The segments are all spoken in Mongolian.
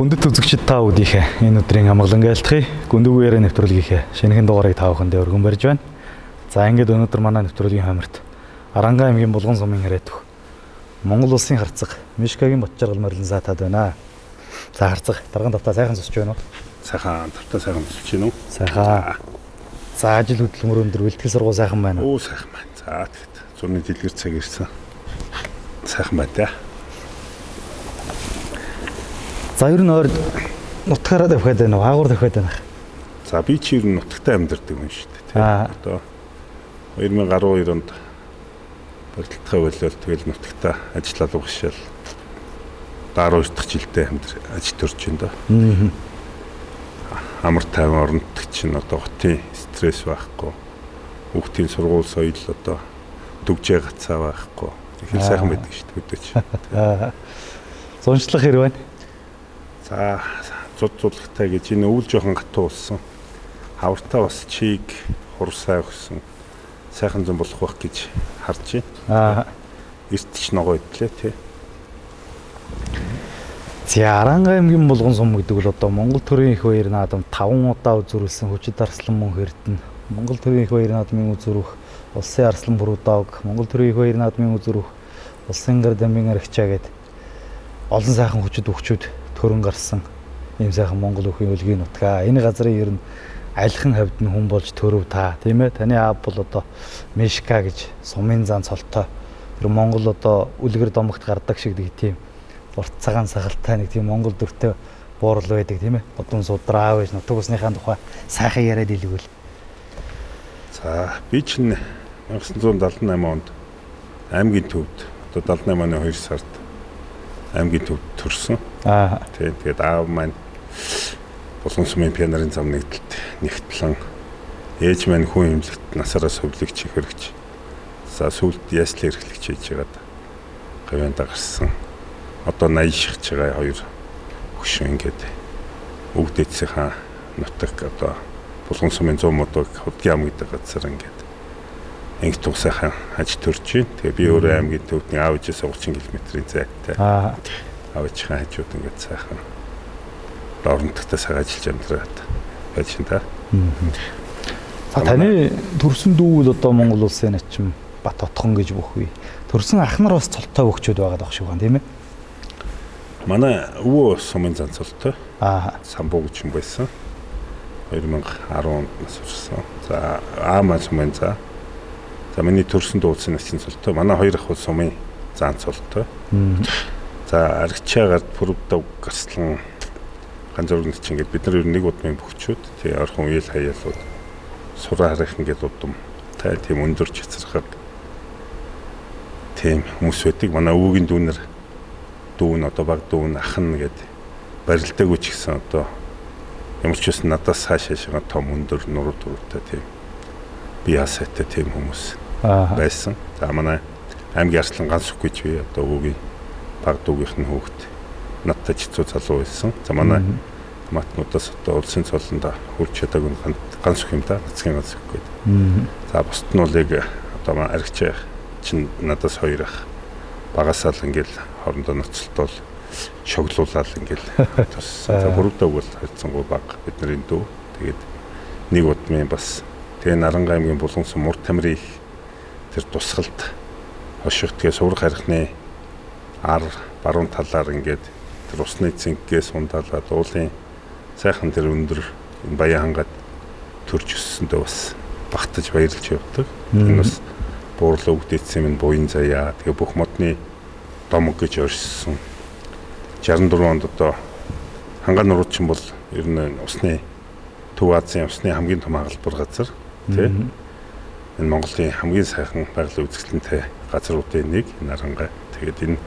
Хүндэт үзэгчид та бүдийнхээ энэ өдрийн амгалан айлтгая. Гүндүүгээрээ нэвтрүүлгийнхээ шинэхэн дугаарыг та бүхэндээ өргөн барьж байна. За ингээд өнөөдөр манай нэвтрүүлгийн хамарт Аранга аймгийн Булган сумын харайтах Монгол улсын харцаг Мишкагийн Ботчаргал морилон саатаад байна. За харцаг дарган тавтаа сайхан сусч байна уу? Сайхан тавтаа сайхан сусч байна уу? Сайхан. За ажил хөдөлмөр өндөр бэлтгэл сургууль сайхан байна уу? Оо сайхан байна. За тэгэхэд зурны дэлгэр цаг ирсэн. Сайхан байна та. За ер нь ойр нутгаараа давхаад байна уу? Аагуур давхаад байна. За би чи ер нь нутагтаа амьдардаг юм шүү дээ. Одоо 2012 онд барилтхай болол тэгэл нутагтаа ажиллаад угшаал 12 дахь жилдээ ажил төрж байна да. Амар тайван оронд чинь одоо хотын стресс байхгүй. Хүүхдийн сургууль соёл одоо дүгжээ гацаа байхгүй. Тэгэхээр сайхан байдаг шүү дээ өдөөч. Зуншлах хэрэг байна. За зуллагтай гэж энэ өвөл жоохон гатуу болсон. Хавартаа бас чиг хурсаа өгсөн. Сайхан зам болох байх гэж харж байна. Эрт ч ногоо идлээ тий. За Аранга аймгийн Булган сум гэдэг бол одоо Монгол төрийн их баяр наадам 5 удаа үзүүлсэн хүчит арслан мөн хэрдэн. Монгол төрийн их баяр наадмын үзүүрх улсын арслан бүрүүдэг, Монгол төрийн их баяр наадмын үзүүрх улсын гар дамбын аригчаа гээд олон сайхан хүчит өгчүүд төрөн гарсан ийм сайхан Монгол өхийн өлгийн нутгаа. Энэ газрын ер нь айлхан хавьд нь хүн болж төрөв та тийм ээ. Таны аав бол одоо Мишка гэж сумын зан цолтой. Тэр Монгол одоо үлгэр домогт гардаг шиг тийм урт цагаан сагалтай нэг тийм Монгол дүртэй буурал байдаг тийм ээ. Одон судраа аав нутаг усныхаа тухай сайхан яриад илгүүл. За би чинь 1978 онд аймгийн төвд одоо 78 оны 2 сард аймгийн төвд төрсөн. Тэгээд аав маань Булган сумын пианарын зам нэгдэлт нэгтлэн ээж маань хүн эмнэлэгт насаараа сувлэгч ихэрэгч. За сүүлд яслын эрхлэгч хийж байгаад говьяндаа гарсан. Одоо 80 шигч байгаа хоёр хөшөө ингээд өвдөцсийнхаа нутаг одоо Булган сумын 100 модог Худгийн ам гэдэг газар ингээд инх тусайхан аж төрж байна. Тэгээ би өөрөө аймгийн төвдний аав ээжээс 30 км-ийн зайтай. Аав ээжийн хажууд ингээд сайхан орноттой сайхан ажиллаж амьдраад байж байна та. За таны төрсөн дүү бол одоо Монгол улсын начим Бат Отхон гэж бөхвээ. Төрсөн ах нар бас цолтой өгчүүд байгаа дах шиг байна тийм ээ. Манай өвөө сумын занцолтой. Самбуу гэж юм байсан. 2010 нас хүрсэн. За аамаа сумын за. За миний төрсөн дуулсан начин цолтой. Манай хоёр ах бол сумын зан цолтой. За аргичаагаар пүрвдэг гарслан ганцоргонд чинь ингээд бид нар ер нь нэг удмын бөхчүүд тий орхон үйл хаяалууд сураа харах ингээд удам тай тийм өндөр чицэрхэг тийм хүмүүс байдаг. Манай өвөгийн дүүнэр дүүн одоо баг дүүн ах нь гээд барилдаагүй ч гэсэн одоо ямар ч үс надаас хаашаа шигээ том өндөр нуруу дүүртэй тийм би ясаатай тийм хүмүүс байсан. За манай аймгийн арслан ганц үг гэж би одоо өвөгийн баг дүүгийнх нь хүүхэд надтай ч хэцүү залуу байсан. За манай матнуудаас одоо улсын цолонд хурж чадаагүй ганц үг юм да. Нацгийн ганц үг гэдэг. За бусд нь бол яг одоо манай аригч чинь надаас хоёр ах багасаал ингээл хоорондоо ноцолтол шоглуулаад ингээл туссан. За бүрдээ бол хайцсангүй баг бидний дүү. Тэгээд нэг удмын бас тэгээ Аранга аймгийн Булган сум Мур Тамирын тэр тусгалд хошигтгээ сурах харихны ар баруун талаар ингээд тэр усны цэнхгээс ундаалаад уулын сайхан тэр өндөр энэ баян хангаад төрж өссөндөө бас багтаж баярлж явдаг. Энэ бас буурлаа өвдөцсөн минь буян заяа тэгээ бүх модны домог гэж оршсон. 64 онд одоо хангаа нурууч чинь бол ер нь усны Төв Азийн усны хамгийн том хагалбар газар тий. Энэ Монголын хамгийн сайхан байгалийн үзэсгэлэнтэй газруудын нэг Аранга. Тэгээд энэ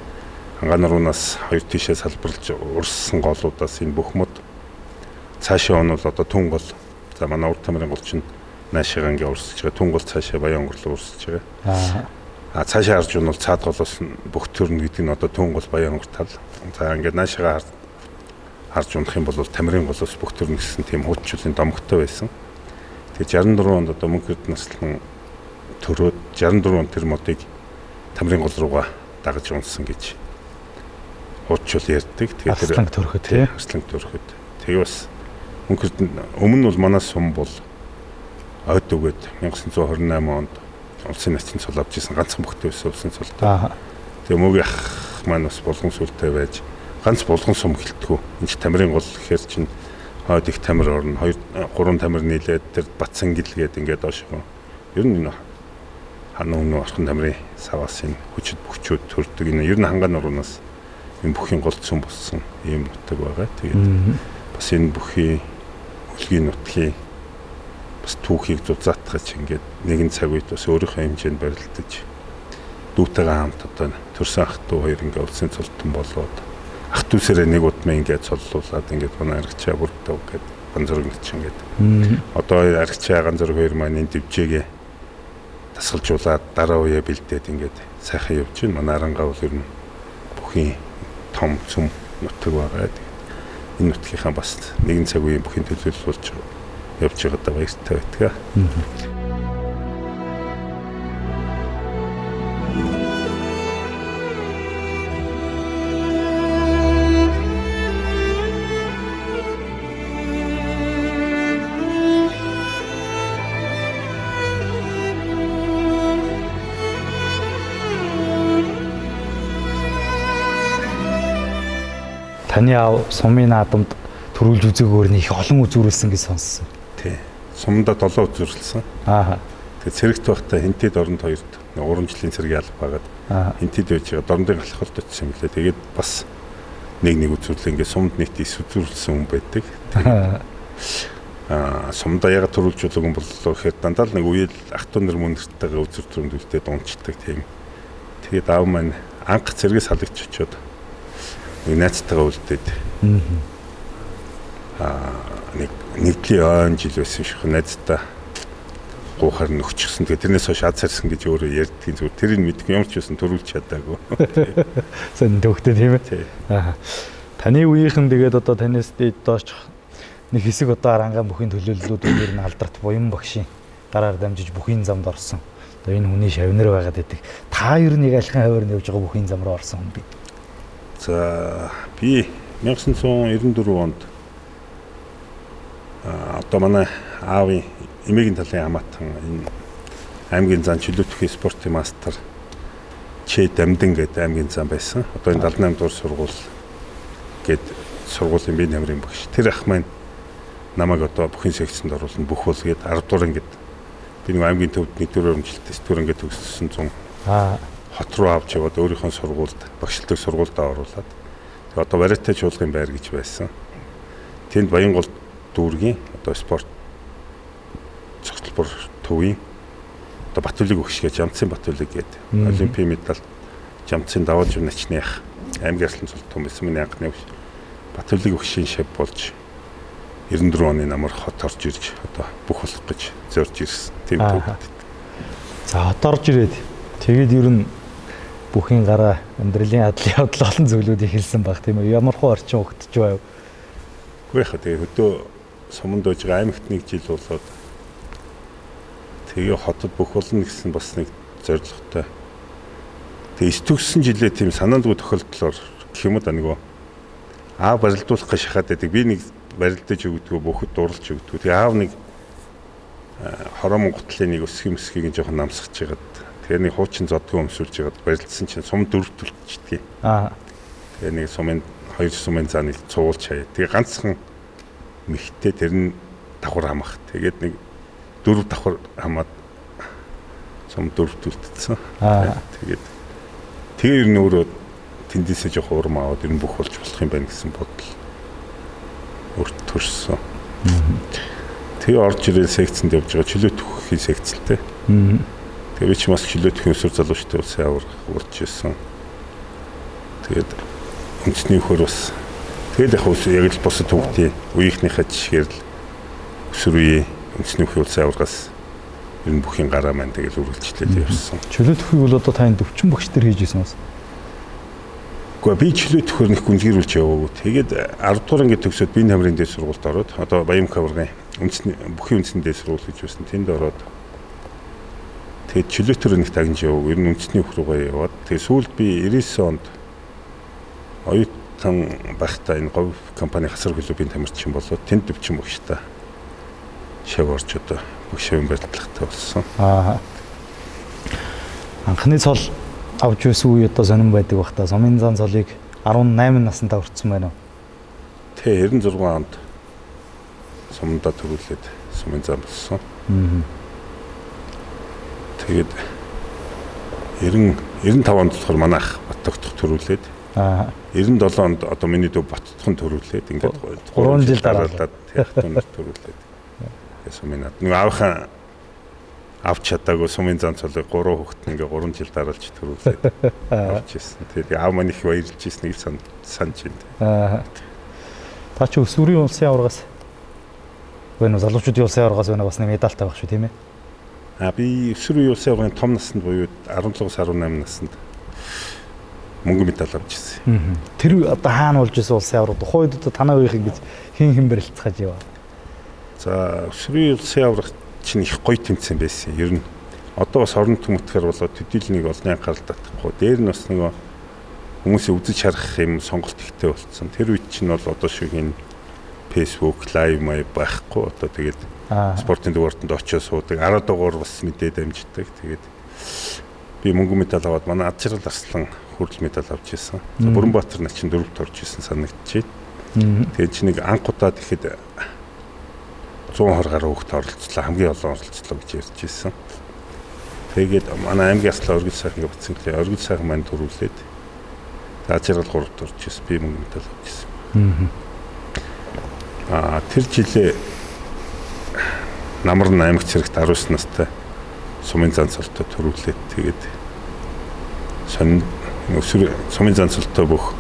хангаа нуруунаас хоёр тишээ салбарлаж урссан голуудаас энэ бүх мод цаашаа он бол одоо түн гол. За манай Урт Тамирын гол чинь наашаа ингээ урсж байгаа. Түн гол цаашаа Баян өнгөрлөө урсж байгаа. Цаашаа харж бол цаад голоос бүх төрн гэдэг нь одоо түн гол Баян өнгөр тал. За ингээ наашаа харж унах юм бол Тамирын голоос бүх төрн гэсэн тийм хуучлын домогтой байсан. Тэгээ 64 онд одоо мөнхөд наслан төрөөд 64 он тэр модыг Тамирын гол руугаа дагаж унсан гэж уучвал ярьдаг. Арслан төрөхөд тий. Арслан төрөхөд. Тэгээ бас өмнө бол манай сум бол ойд өгөөд 1928 онд улсын нацийн цол авч ирсэн ганцхан бүхтэй байсан улсын цолтой. Тэгээ мөгийн ах маань бас булган сүлтэй байж ганц булган сум гэлтгүү. Энд тамирын гол гэхээр чинь ойд их тамир орно. 2 3 тамир нийлээд тэр Батсан гэлгээд ингээд доошоо. Ер нь энэ хана өмнө орхон тамирын саваас энэ хүчит бүхчүүд төрдөг. Энэ ер нь хангаан нуруунаас энэ бүхийн гол цөм болсон ийм нутаг байгаа. Тэгээд бас энэ бүхий үлгийн нутгийн бас түүхийг зузаатгаж ингээд нэгэн цаг үед бас өөрийнхөө хэмжээнд барилдаж дүүтэйгээ хамт одоо төрсөн ах トゥ хоёр ингээд улсын цолтон болоод ах トゥ сэрээ нэг удмаа ингээд цоллуулаад ингээд манай аргачаа бүрдөө гэдэг ганцөрөг нэчин гэдэг. Одоо аргачаа ганцөрөг хоёр маань энэ дэвжээгээ тасгалжуулаад дараа үе бэлдээд ингээд сайхан явж байна. Манай арангаа бол ер нь бүхийн том цөм нутаг байгаа. Энэ нутгийнхаа бас нэгэн цаг үеийн бүхийн төлөөлөл болж явж байгаа баяртай байдаг. Таны аав сумын наадамд төрүүлж үзээгөөр нь их олон үзүүрэлсэн гэж сонссон. Тий. Сумдаа 7 үзүүрлсэн. Тэгээд цэрэгт байхдаа хинтэд оронд 2 3 жилийн цэрэг ялах байгаад хинтэд байж байгаа дорндын галхалт очсон юм лээ. Тэгээд бас нэг үзүүрлээ ингээд сумд нийт 9 үзүүрлсэн хүн байдаг. Сумдаа ягаад төрүүлж үзэг юм бол гэхээр дандаа л нэг үеэл ах トゥ нар мөнөртэйгээ үзүүртрэнд үлдээд унцдаг тийм. Тэгээд аав маань анх цэргээс халагч очиод нэг найзтайгаа үлдээд нэгдлийн ойн жил байсан шиг найзтай гуухаар нөхчихсөн. Тэгээ тэрнээс хойш аз харсан гэж өөрөө ярьдгийн зүгээр тэрийг мэдгүй юм ч байсан төрүүлж чадаагүй. Сэн төгтөө тийм ээ. Таны үеийнхэн тэгээд одоо танаас доош нэг хэсэг одоо арангаан бүхийн төлөөллүүд өөр нь алдарт буян багшийн гараар дамжиж бүхийн замд орсон. Одоо энэ хүний шавнар байгаад байдаг. Та ер нь яг алхин хаваар нь явж байгаа бүхийн зам руу орсон хүн бий. За би 1994 онд одоо манай аавын эмээгийн талын хамаатан энэ аймгийн зан чөлөөтөхийн спортын мастер Ч Дамдин гэдэг аймгийн зан байсан. Одоо энэ 78 дугаар сургууль гээд сургуулийн бие намрын багш. Тэр ах маань намайг одоо бүхийн секцэнд оруулсан бүх бол гээд 10 дугаар ингээд би нэг аймгийн төвд 1-4 жилдээ түр ингээд төгссөн 100 хот руу авч яваад өөрийнхөө сургуульд багшилдаг сургуульдаа оруулаад тэгээ одоо Бариатай чуулгын байр гэж байсан. Тэнд Баянгол дүүргийн одоо спорт цогцлбор төвийн одоо Батүлэг өгш гэж Жамцын Батүлэг гэдэг олимпийн медаль Жамцын даваа журначны ах аймгийн арслан цолт том байсан миний анхны Батүлэг өгшийн шав болж 94 оны намар хот орж ирж одоо бүх болох гэж зорж ирсэн. Тийм төвд. За хот орж ирээд тэгээд ер нь бүхийн гараа амьдралын адлын явдал олон зүйлүүд ихэлсэн баг тийм үү? Ямар хуу орчин өгдөж байв? Үгүй яхаа тэгээ хөдөө суманд байж байгаа аймагт нэг жил болоод тэгээ хотод бүх болно гэсэн бас нэг зорилготой. Тэгээ 9 төгссөн жилээ тийм санаандгүй тохиолдлоор гэх юм да нөгөө барилдуулах гэж шахаад байдаг. Би нэг барилдаж өгдөгөө бүхэд дурлж өгдөгөө. Тэгээ аав нэг хоромон гутлын нэг өсгий мэсгийг жоохон намсгаж жагаад тэгээ нэг хуучин зодгүй өмсүүлж жагаад барилдсан чинь сум дөрвөлтөлчдгийг. Тэгээ нэг сумын 2 сумын зааныг цуулж хаяа. Тэгээ ганцхан мэгтэй тэр нь давхар хамах. Тэгээд нэг 4 давхар хамаад сум дөрвөлтөлтсөн. Тэгээ ер нь өөрөө тэндээсээ жоох урам аваад ер нь бүх болж болох юм байна гэсэн бодол өөрт төрсөн. Тэгээ орж ирэл секцэнд явж байгаа чөлөөтөхийн секцэлтэй. Тэгээ би ч бас чөлөөтөхийн өсвөр залуучтай улсын авар урж ирсэн. Тэгээд үндэсний хөр бас тэгээд яг л босод төвдийн үеийнхнийхээ жишгээр л өсвөр үеийн үндэсний улсын аваргаас ер нь бүхийн гараа маань тэгээд үргэлжлээд явсан. Чөлөөтөхийг бол одоо тань төвчин багш нар хийж ирсэн бас. Гэхдээ би чөлөөтөхөр нэг гүнзгийрүүлж яваагүй. Тэгээд 10 дугаар ангид төгсөөд биеийн хамрын дэс сургуульд ороод одоо Баян хаврын бүхийн үндэсний дэс сургууль гэж байсан. Тэнд ороод тэгээд чөлөөтөр нэг тагнж яваагүй. Ер нь үндэсний хөрөөгөө яваад тэгээд сүүлд би 99 онд оюутан байхдаа энэ говь компани хасар клубын тамирчин болоод тэнд өвчин багштай шав орж одоо бүх шавын барилгатай болсон. Анхны цол авч байсан үе одоо сонирн байдаг бах та. Сумын зан цолыг 18 наснда хүртсэн байна уу? Тэ 96 онд сумдаа төрүүлээд сумын зан болсон. Тэгээд 95 онд болохоор манай ах Баттогдох төрүүлээд 97 онд одоо миний дүү Баттогхон төрүүлээд ингээд 3 жил дараалаад тэр төрүүлээд сумын над нэг аавхан авч чадаагүй сумын зан цолыг 3 хүүхэд ингээ 3 жил дараалж төрүүлээд авч ирсэн. Тэгээд аав маань их баярлж ирснийг санаж байна. Та ч өсвөрийн улсын аваргаас байна уу? Залуучуудын улсын аваргаас байна бас нэг медальтай байх шүү тийм ээ? Би өсвөрийн улсын аваргын том наснд буюу 17-18 наснд мөнгө медаль авч ирсэн. Тэр одоо хаана болж исэн улсын аварга? Тухайн үед одоо танаа үеийнх ингэж хин барилцгааж яваа. За өсвөрийн улсын аварга чинь их гоё тэмцээн байсан. Ер нь одоо бас орон төмөтгөр болоод төдийлнийг олонний анхаарал татахгүй. Дээр нь бас нэг хүмүүсийн үзэж харах юм сонголт ихтэй болсон. Тэр үед чинь бол одоо шигийн Facebook live маяг байхгүй. Одоо тэгээд спортын дугаартанд очиж суудаг. 10 дугаар бас мэдээд амждаг. Тэгээд би мөнгө медаль аваад манай ад жаргал арслан хүрэл медаль авч ирсэн. Бүрэнбаатар начин 4-т орж ирсэн санагдчихэв. Тэгээд чи нэг анхудаад ихэд 120 гаруй хүүхэд оролцлоо. Хамгийн олон оролцлоо гэж ярьж ирсэн. Тэгээд манай аймгийн аслаа оргил сайхан батсан гэлээ. Оргил сайхан маань төрүүлээд ад жаргал 3-т орж ирсэн. Би мөнгө медаль авч ирсэн. Тэр жилээ Намар 8 цэрэгт 19 настай сумын зан цолтой төрүүлээд тэгээд сумын зан цолтой бүх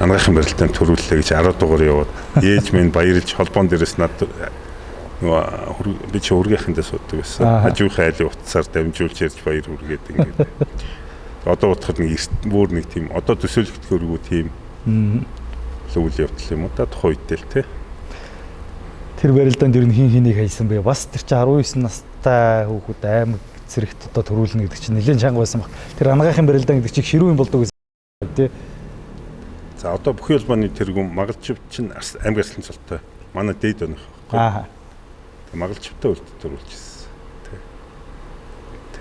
анагаахын барилтанд төрүүллээ гэж 10 дугаар яваад ээж минь баярлж холбоон дээрээс над би ч үргийнхэндээ суудаг байсан. Хажуухай айлын утсаар дамжуулж ярьж баяр үргээд ингээд. Одоо утахад нэг бүр нэг тийм одоо төсөөлөгдөх өргөө тийм үйл явдал юм уу та тухайн үедээ л тий. Тэр барилдаанд ер нь хин хэнийг хайсан бэ? Бас тэр чинь 19 настай хүүхэд аймаг цэрэгт одоо төрүүлнэ гэдэг чинь нэлээд чанга байсан баг. Тэр анагаахын барилдаан гэдэг чинь ширүүн болдог гэсэн тий. За одоо бүхий улбаны тэргүүн Магалжив чинь аймаг арслан цолтой. Манай дээд оных. Магалживтай үлд төрүүлчихсэн.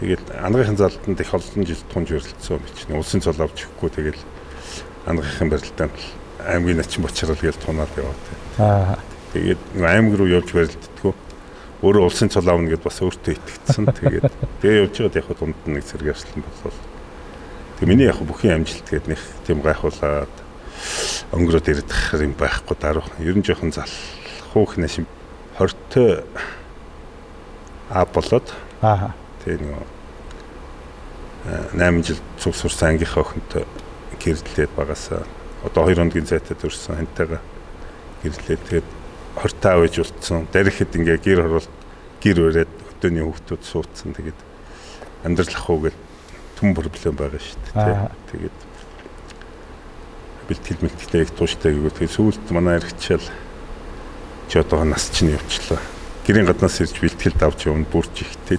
Тэгээд анагаахын залтанд их олон жил тунж өрөлдсөн юм чинь. Улсын цол авч өгөхгүй тэгээд анагаахын барилдаанд аймгийн начин бочрол гэж тунаад яваад. Тэгээд аймаг руу явж барилддаггүй. Өөрөө улсын цол аавна гэдээ бас өөртөө итгэцсэн. Тэгээд тэгээ явж байгаад яг дунд нэг зэрэг арслан болол. Тэг миний яг бүхий амжилт гээд нэг тийм гайхуулаад өнгөрөөд ирэх юм байхгүй даруй. Ер нь жоохон залхуух нэшим 20-т болоод. Тэгээ нэг 8 жил цуг сурсан ангийнхаа охинтой гэрлээд багасаа одоо 2 хоногийн зайтай төрсэн хантайгаа гэрлээд тэгээд 20 таа байж болцсон. Дарихэд ингээ гэр хороолт гэр өрөөд хөдөөний хүүхдүүд суудсан. Тэгээд амьдрал ах уу гэл түн проблем байгаа шүү дээ. Тэгээд бэлтгэл мэлтгэлтэй их тууштай гэвэл тэгээд сүүлд манай эргчэл ч одоо нас чинь явчлаа. Гэрийн гаднаас ирж бэлтгэлд авч явна бүрч ихтэй.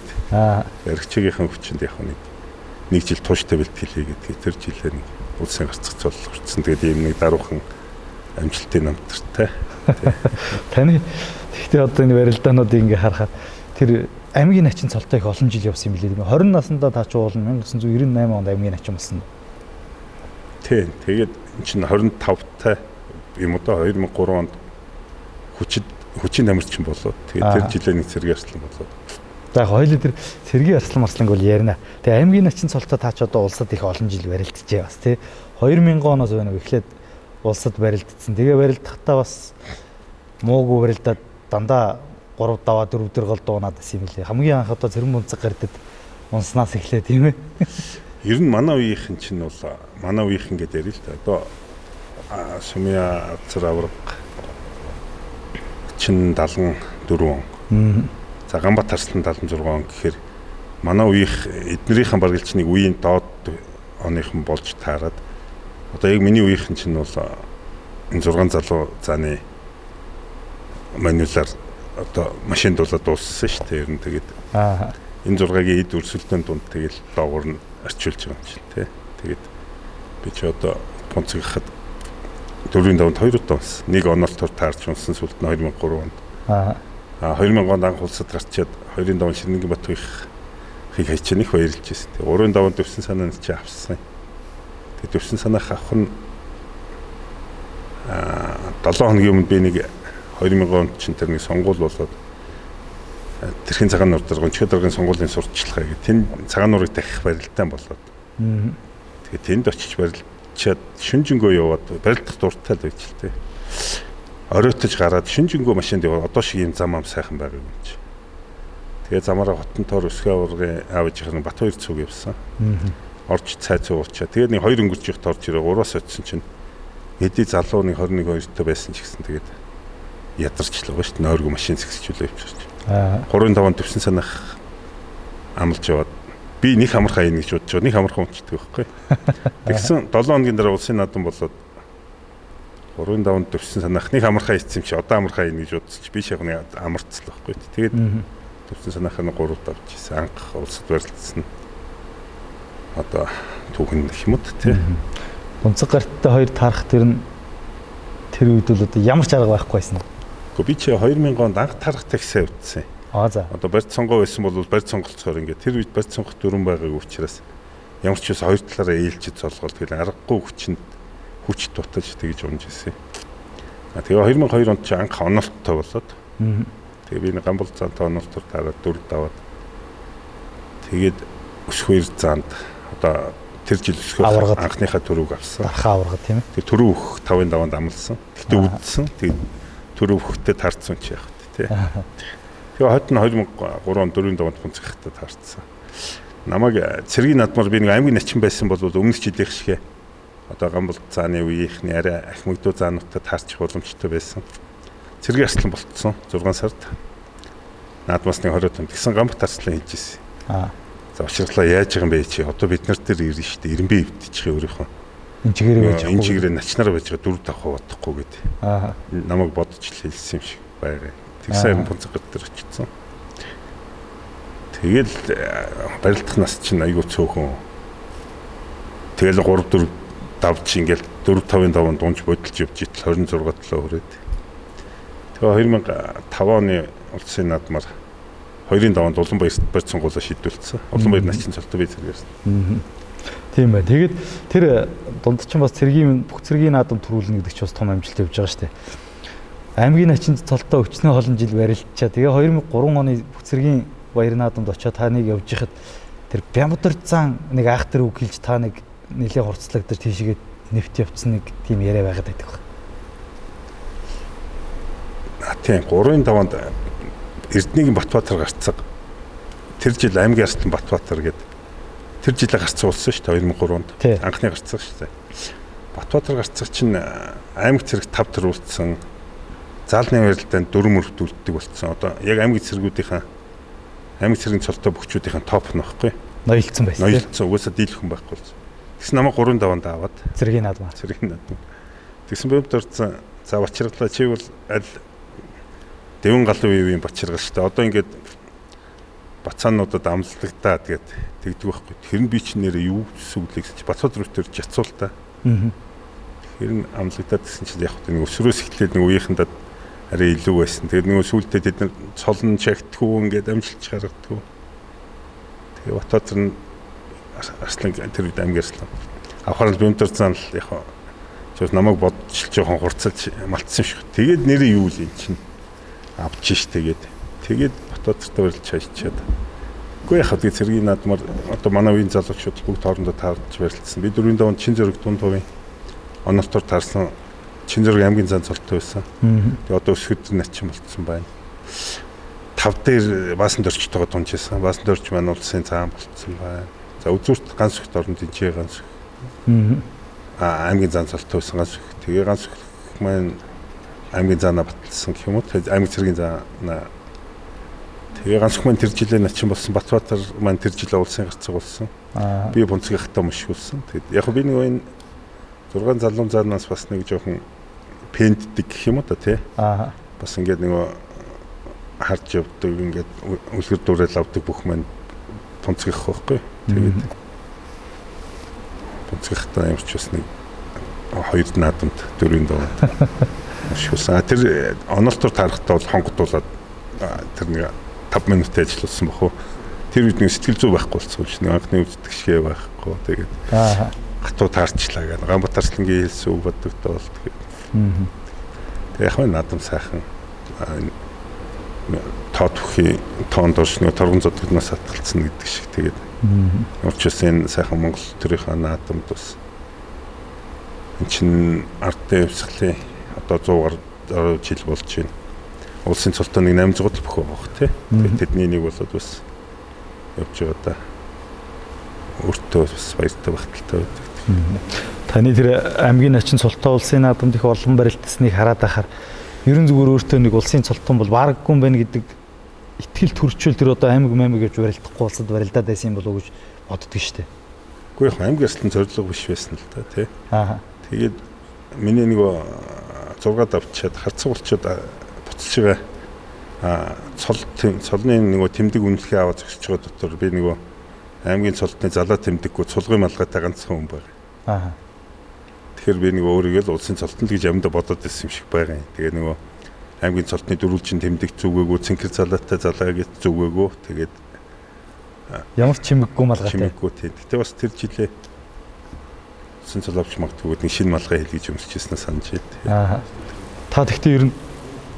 Эргчээгийн хүчинд яг нэг жил тууштай бэлтгэл хийгээд тэр жилээр нэг улсын гарцах цол хүртсэн. Тэгээд ийм нэг даруухан амжилтын намтартай. Таны гэхдээ одоо энэ барилдаануудыг ингээ харахад тэр аймгийн начин цолтой их олон жил явсан юм билээ. 20 наснда та ч уулна 1998 онд аймгийн начин болсон. Тийм. Тэгээд эн чинь 25-тай юм одоо 2003 онд хүчин намирчин болоод тэгээд тэр жилээ нэг цэргийн арслан болоод. За хоёул тэр цэргийн арслан марсланг бол ярина. Тэгээ аймгийн начин цолтой та ч одоо улсад их олон жил барилдчихээ бас тий. 2000 оноос байна уу эхлээд улсад барилдсан. Тэгээ барилдахтаа бас муугүй барилдаад дандаа 3 даваа 4 дэр гол дуунаад байсан юм лээ. Хамгийн анх одоо зэрэг унцаг гардад унснаас эхлэв тийм ээ. Ер нь манай үеийнхэн чинь бол манай үеийнхэн гэдэг ярил л да. Одоо сумья царавраг чинь 74 он. За Ганбат Арслан 76 он гэхээр манай үеийнх эднэрийнхэн бараг л чинь нэг үеийн доод оныхан болж таарад. Одоо яг миний үеийнхэн чинь бол энэ 6 залуу зааны маньюлаар одоо машин дуулаад дууссан шүү дээ. Ер нь тэгээд энэ 6-гийн эд өрсөлдөөн дунд тэгэл доогуур нь орчуулж байгаа юм чинь тий. Тэгээд би ч одоо Пунцгахад 4-ийн даванд 2 удаа унсан. Нэг онолтоор таарч унсан сүлд нь 2003 онд. 2000 онд анх улсад гарчаад 2-ийн даван Ширнэнгэн Батбаяхыг хайчаан их баярлж байсан. 3-ийн даванд өвсөн санаа нь чи авсан. Тэгээд өвсөн санаах авах нь 7 хоногийн өмнө би нэг 2000 онд чинь тэр нэг сонгуул болоод тэрхийн цагаан нуур дээр гончгой даргын сонгуулийн сурталчилгаа гэх тэнд цагаан нуурыг дахих барилдаан болоод. Тэгээд тэнд очиж барилчаад шүнжэнгөө яваад барилдах дуртай л байж л тээ. Оройтож гараад шүнжэнгөө машинд яваад одоо шиг юм зам ам сайхан байгаа юм чи. Тэгээд замаараа Хотонтоор Өсгөө аваргын аав ээжийнх нь Батбаяр цуг явсан. Орж цай цуучаа. Тэгээд нэг 2 өнгөрч ихт орж ирээ 3-аас очсон чинь эдий залуу нэг 21-2 байсан ч гэсэн тэгээд ядарчлаа шүү дээ. Нойргүй машин зэгсчүүлээ явчихсан. 3-ын даванд төвсөн санах амлж яваад би нэг хамархаа ийн гэж бодож байгаа. Нэг хамархаа унцдаг байхгүй. Тэгсэн 7 хоногийн дараа улсын наадам болоод 3-ын даванд төвсөн санах нэг хамархаа ийцсэн чи одоо хамархаа ийн гэж бодсон чи би шахны амарцлаа байхгүй. Тэгээд төвсөн санахаа 3 удаа авч ирсэн. Анх улсад барилдсан. Одоо түүхэн гэх юм уу тий. Унцаг гарттай хоёр таарах тэр үед бол одоо ямар ч арга байхгүй байсан. Би чи 2000 онд анх тарах такси авчихсан. За. Одоо барьц сонгоо байсан бол барьц сонголцохоор ингээд тэр үед барьц сонгох дүрэн байгааг учраас ямар ч ус хоёр талаараа ээлжид цолгол тэгэл аргагүй хүч дутаж тэгж унж ирсэн. Тэгээ 2002 онд чи анх онолттой болоод. Тэгээ би нэг гамбол цаантай онолтоор тараад 4 даваад. Тэгээд өсгөө 2 заанд одоо тэр жил өсгөө анхныхаа төрөг авсан. Дархаа аварга тийм ээ. Тэр төрөв өгөх 5-ын даванд амласан. Гэтэ үдсэн. Тэгээд төрөв өгөхтэй таарсан чи яах вэ тий. Тэгээ хойд нь 2003 онд 4-ийн даванд хүнцэхтэй таарсан. Намайг цэргийн наадмаар би нэг аймгийн начин байсан бол өмнөх жилийнх шиг одоо гамбол цааны үеийнхний арай ахмагдуу заануудтай таарчих боломжтой байсан. Цэргийн арслан болцсон 6 сард. Наадмаас нэг 20 тонн тэгсэн гамбат арслан хийж ирсэн. За учирлаа яаж байгаа юм бэ чи одоо бид нар дээр ирнэ шүү дээ. Ирэмбэ өвдчих өөрийнхөө. Энэ чигээрээ начнаар байж байгаа 4 давх бодохгүй гэдэг. Намайг бодож л хэлсэн юм шиг байгаа. Тэгсэн бунцэг дээр очсон. Тэгэл барилдах нас чинь айгүй цөөхөн. Тэгэл 3-4 давж ингээл 4-5-ын даван дунж бодолж явж итэл 26 төлөө хүрээд. Тэгээ 2005 оны улсын наадмаар 2-ын даванд Улаанбаатар барьц сонгуулаа шийдвэрлэсэн. Улаанбаатар начин цолтой бий зэрэгсэн. Тийм бай. Тэгээд тэр дунд чинь бас цэргийн бүх цэргийн наадам төрүүлнэ гэдэг чинь бас том амжилт явж байгаа шүү дээ. Аймгийн начин цолтой өчнөө олон жил барилдчаа. Тэгээ 2003 оны бүх цэргийн баяр наадамд очиод та нэг явж ихад тэр Бямбар зан нэг айхтар үг хэлж та нэг нэлээд хурцлагдаж тийшээгээ нэвт явцсан нэг тийм яриа байгаад байдаг байна. Тийм 3-ын даванд Эрдэнэгийн Батбаатар гарцсан. Тэр жил аймгийн арслан Батбаатар гэдэг тэр жилээ гарцсан болсон шүү дээ 2003 онд. Анхны гарцсан шүү дээ. Батбаатар гарцсан чинь аймаг цэрэг 5 төрүүлсэн. Заалны барилдаанд 4 мөрөвдүүлдэг болсон. Одоо яг аймгийн цэргүүдийнхаа аймаг цэргийн цолтой бүгчүүдийнхэн топ нь баггүй. Ноёлцсон байсан. Ноёлцсон угаасаа дийлхэн байхгүй болсон. Тэгсэн намайг 3 даванд аваад цэргийн наадмаар. Тэгсэн бомб дурдсан. За бачиргалаа чи бол аль Дэвэн галуу үеийн бачиргал шүү дээ. Одоо ингээд бацаануудад амлагдаа тэгээд тэгдэг байхгүй. Тэр нь би ч нэрээ юу сүглээ гэсэн чи Батбаатар өвтөр жацуул та. Тэр нь амлагдаад гэсэн чи яг нэг өсрөөс эхлээд нэг үеийнхэндээ арай илүү байсан. Тэгээд нэг сүултээ тэд нар цолн чагтгүй ингээд амжилт гаргадаг. Тэгээ Батбаатар нь арслан тэр үед аймгийн арслан. Авахаар бэмтэр цаан л яг ч намайг бодчих жоохон хурцалж малтсан шүү. Тэгээд нэрээ юу л юм чинь авч ш тэгээд Батбаатартай барилж хайчаад. Үгүй яхад тэгээд цэргийн наадмаар одоо манай үеийн залуучууд бүгд хоорондоо таарч барилдсан. Би 4-ийн даванд чин зэрэг дунд хувийн онолтоор таарсан чин зэрэг аймгийн зан цолтой байсан. Тэгээд одоо өсгөд начин болцсон байна. 5 дээр баасан дөрчтойгоо дунжсэн. Баасан дөрч маань улсын цаан болцсон байна. За үзүүрт ганц өгт оронд энэ ганц. Аймгийн зан цолтой байсан ганц. Тэгээ ганц маань аймгийн заанаа баталсан гэх юм уу. Аймаг цэргийн заанаа. Тэгээ ганцхан маань тэр жилээ начин болсон. Батбаатар маань тэр жилээ улсын гарцаг болсон. Би бунцгийнхтай мөшгүүлсэн. Тэгээд яг би нэг энэ 6 залуун заанаас бас нэг жоохон пенддэг гэх юм уу та тий. Бас ингээд нэг харж явдаг ингээд үлгэр дуурайл авдаг бүх маань бунцгих байхгүй. Тэгээд бунцгийнхтай ямар ч бас нэг Хоёр наадамд дөрвийн даваад шүүсэн. Тэр онолтор тарахтаа бол хонгодуулаад тэр нэг 5 минут ажилласан баху. Тэр үед нэг сэтгэл зүй байхгүй болсон шүү. Нэг анхны үздэг шигэ байхгүй. Тэгээд хатуу таарчлаа гэх. Ганбатарслангийн хэлсэн үг бодогдоо бол тэгээд. Тэгээд яг нь наадам сайхан тоод бүхий тоон дурш нэг торгон зодгоноос атгалцсан гэдэг шиг тэгээд. Өөрчилс энэ сайхан Монгол төрийнхөө наадамд бас энэ чинь ард дэвсглийн одоо 100 жил болж байна. Улсын цолтоныг 800 л бөхөө байгаа тий. Тэгээд тэдний нэг болоод бас явж байгаа да. Өөртөө бас баяртай багталтай байдаг. Таны тэр аймгийн начин цолтоо улсын наадамд их олон барилдсаныг хараад ахаар ерөн зүгээр өөртөө нэг улсын цолтон бол бараггүй юм байна гэдэг итгэл төрчүүл тэр одоо аймаг гэж барилдахгүй улсад барилдаад байсан юм болов уу гэж боддөг штеп. Үгүй яг аймаг яслан зорилго биш байсан л да тий. Тэгээд миний нэг 6 давчаад харцаг болчоод буцаж байгаа цолны нэг тэмдэг үнэлгээ аваад зогсож байгаа дотор би нэг аймгийн цолтны залаа тэмдэггүй цулгын малгайтай ганцхан хүн байгаа. Тэгэхээр би нэг өөрийгөө л улсын цолтон л гэж амьдаа бодоод байсан юм шиг байгаа юм. Тэгээ нэг аймгийн цолтны дөрвөлжин тэмдэг зүгээгүй цэнхэр залаатай залаа гэж зүгээгүй тэгээд ямар ч чимэггүй малгайтай. Чимэггүй тийм. Гэтэ бас тэр жилээ улсын цоловч магтгүй нэг шинэ малгай хэлгийж өмсөжснээ санаж байна. Та тэгтээ ер нь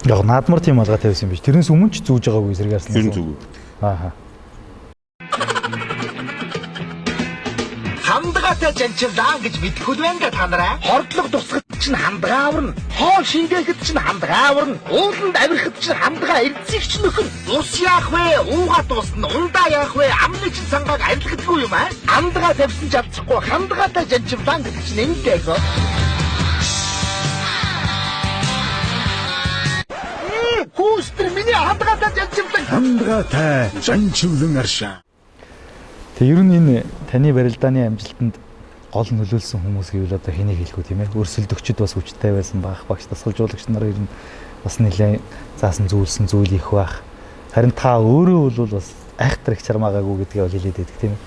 яг наадмар тийм малгайтай байсан юм биш. Тэрнээс өмнө ч зүүж байгаагүй эсрэг арслан. Ер нь зүгөө. Хандгаатай жанчилаа гэж мэдхгүй л байна та нараа. Хордлого тусахад чинь хандгаа аварна. Хоол шингээхэд чинь хандгаа аварна. Ууланд авирахад чинь хандгаа эрдсийг ч нөхөр. Ус яах вэ? Уугаа дуусна. Ундаа яах вэ? Амны чинь сангааг арилгадаггүй юм аа. Хандгаа тавьсан ч алдчихгүй. Хандгаатай жанчилаа гэдэг чинь энэтэй гоо. Хүүстэр миний хандгаатай жанчилаа. Хандгаатай жанчилан аршаа. Тэг ер нь энэ таны барилдааны амжилтанд гол нөлөөлсөн хүмүүс гэвэл одоо хэнийг хэлэх үү тийм ээ? Өрсөлдөгчд бас хүчтэй байсан баг, багш тасгалжуулагч нар ер нь бас нэлээд заасан зүйлсэн зүйл их байх. Харин та өөрөө бол бас айхтар их чармаагаагүй гэдгээ бол хэлээд байдаг тийм ээ?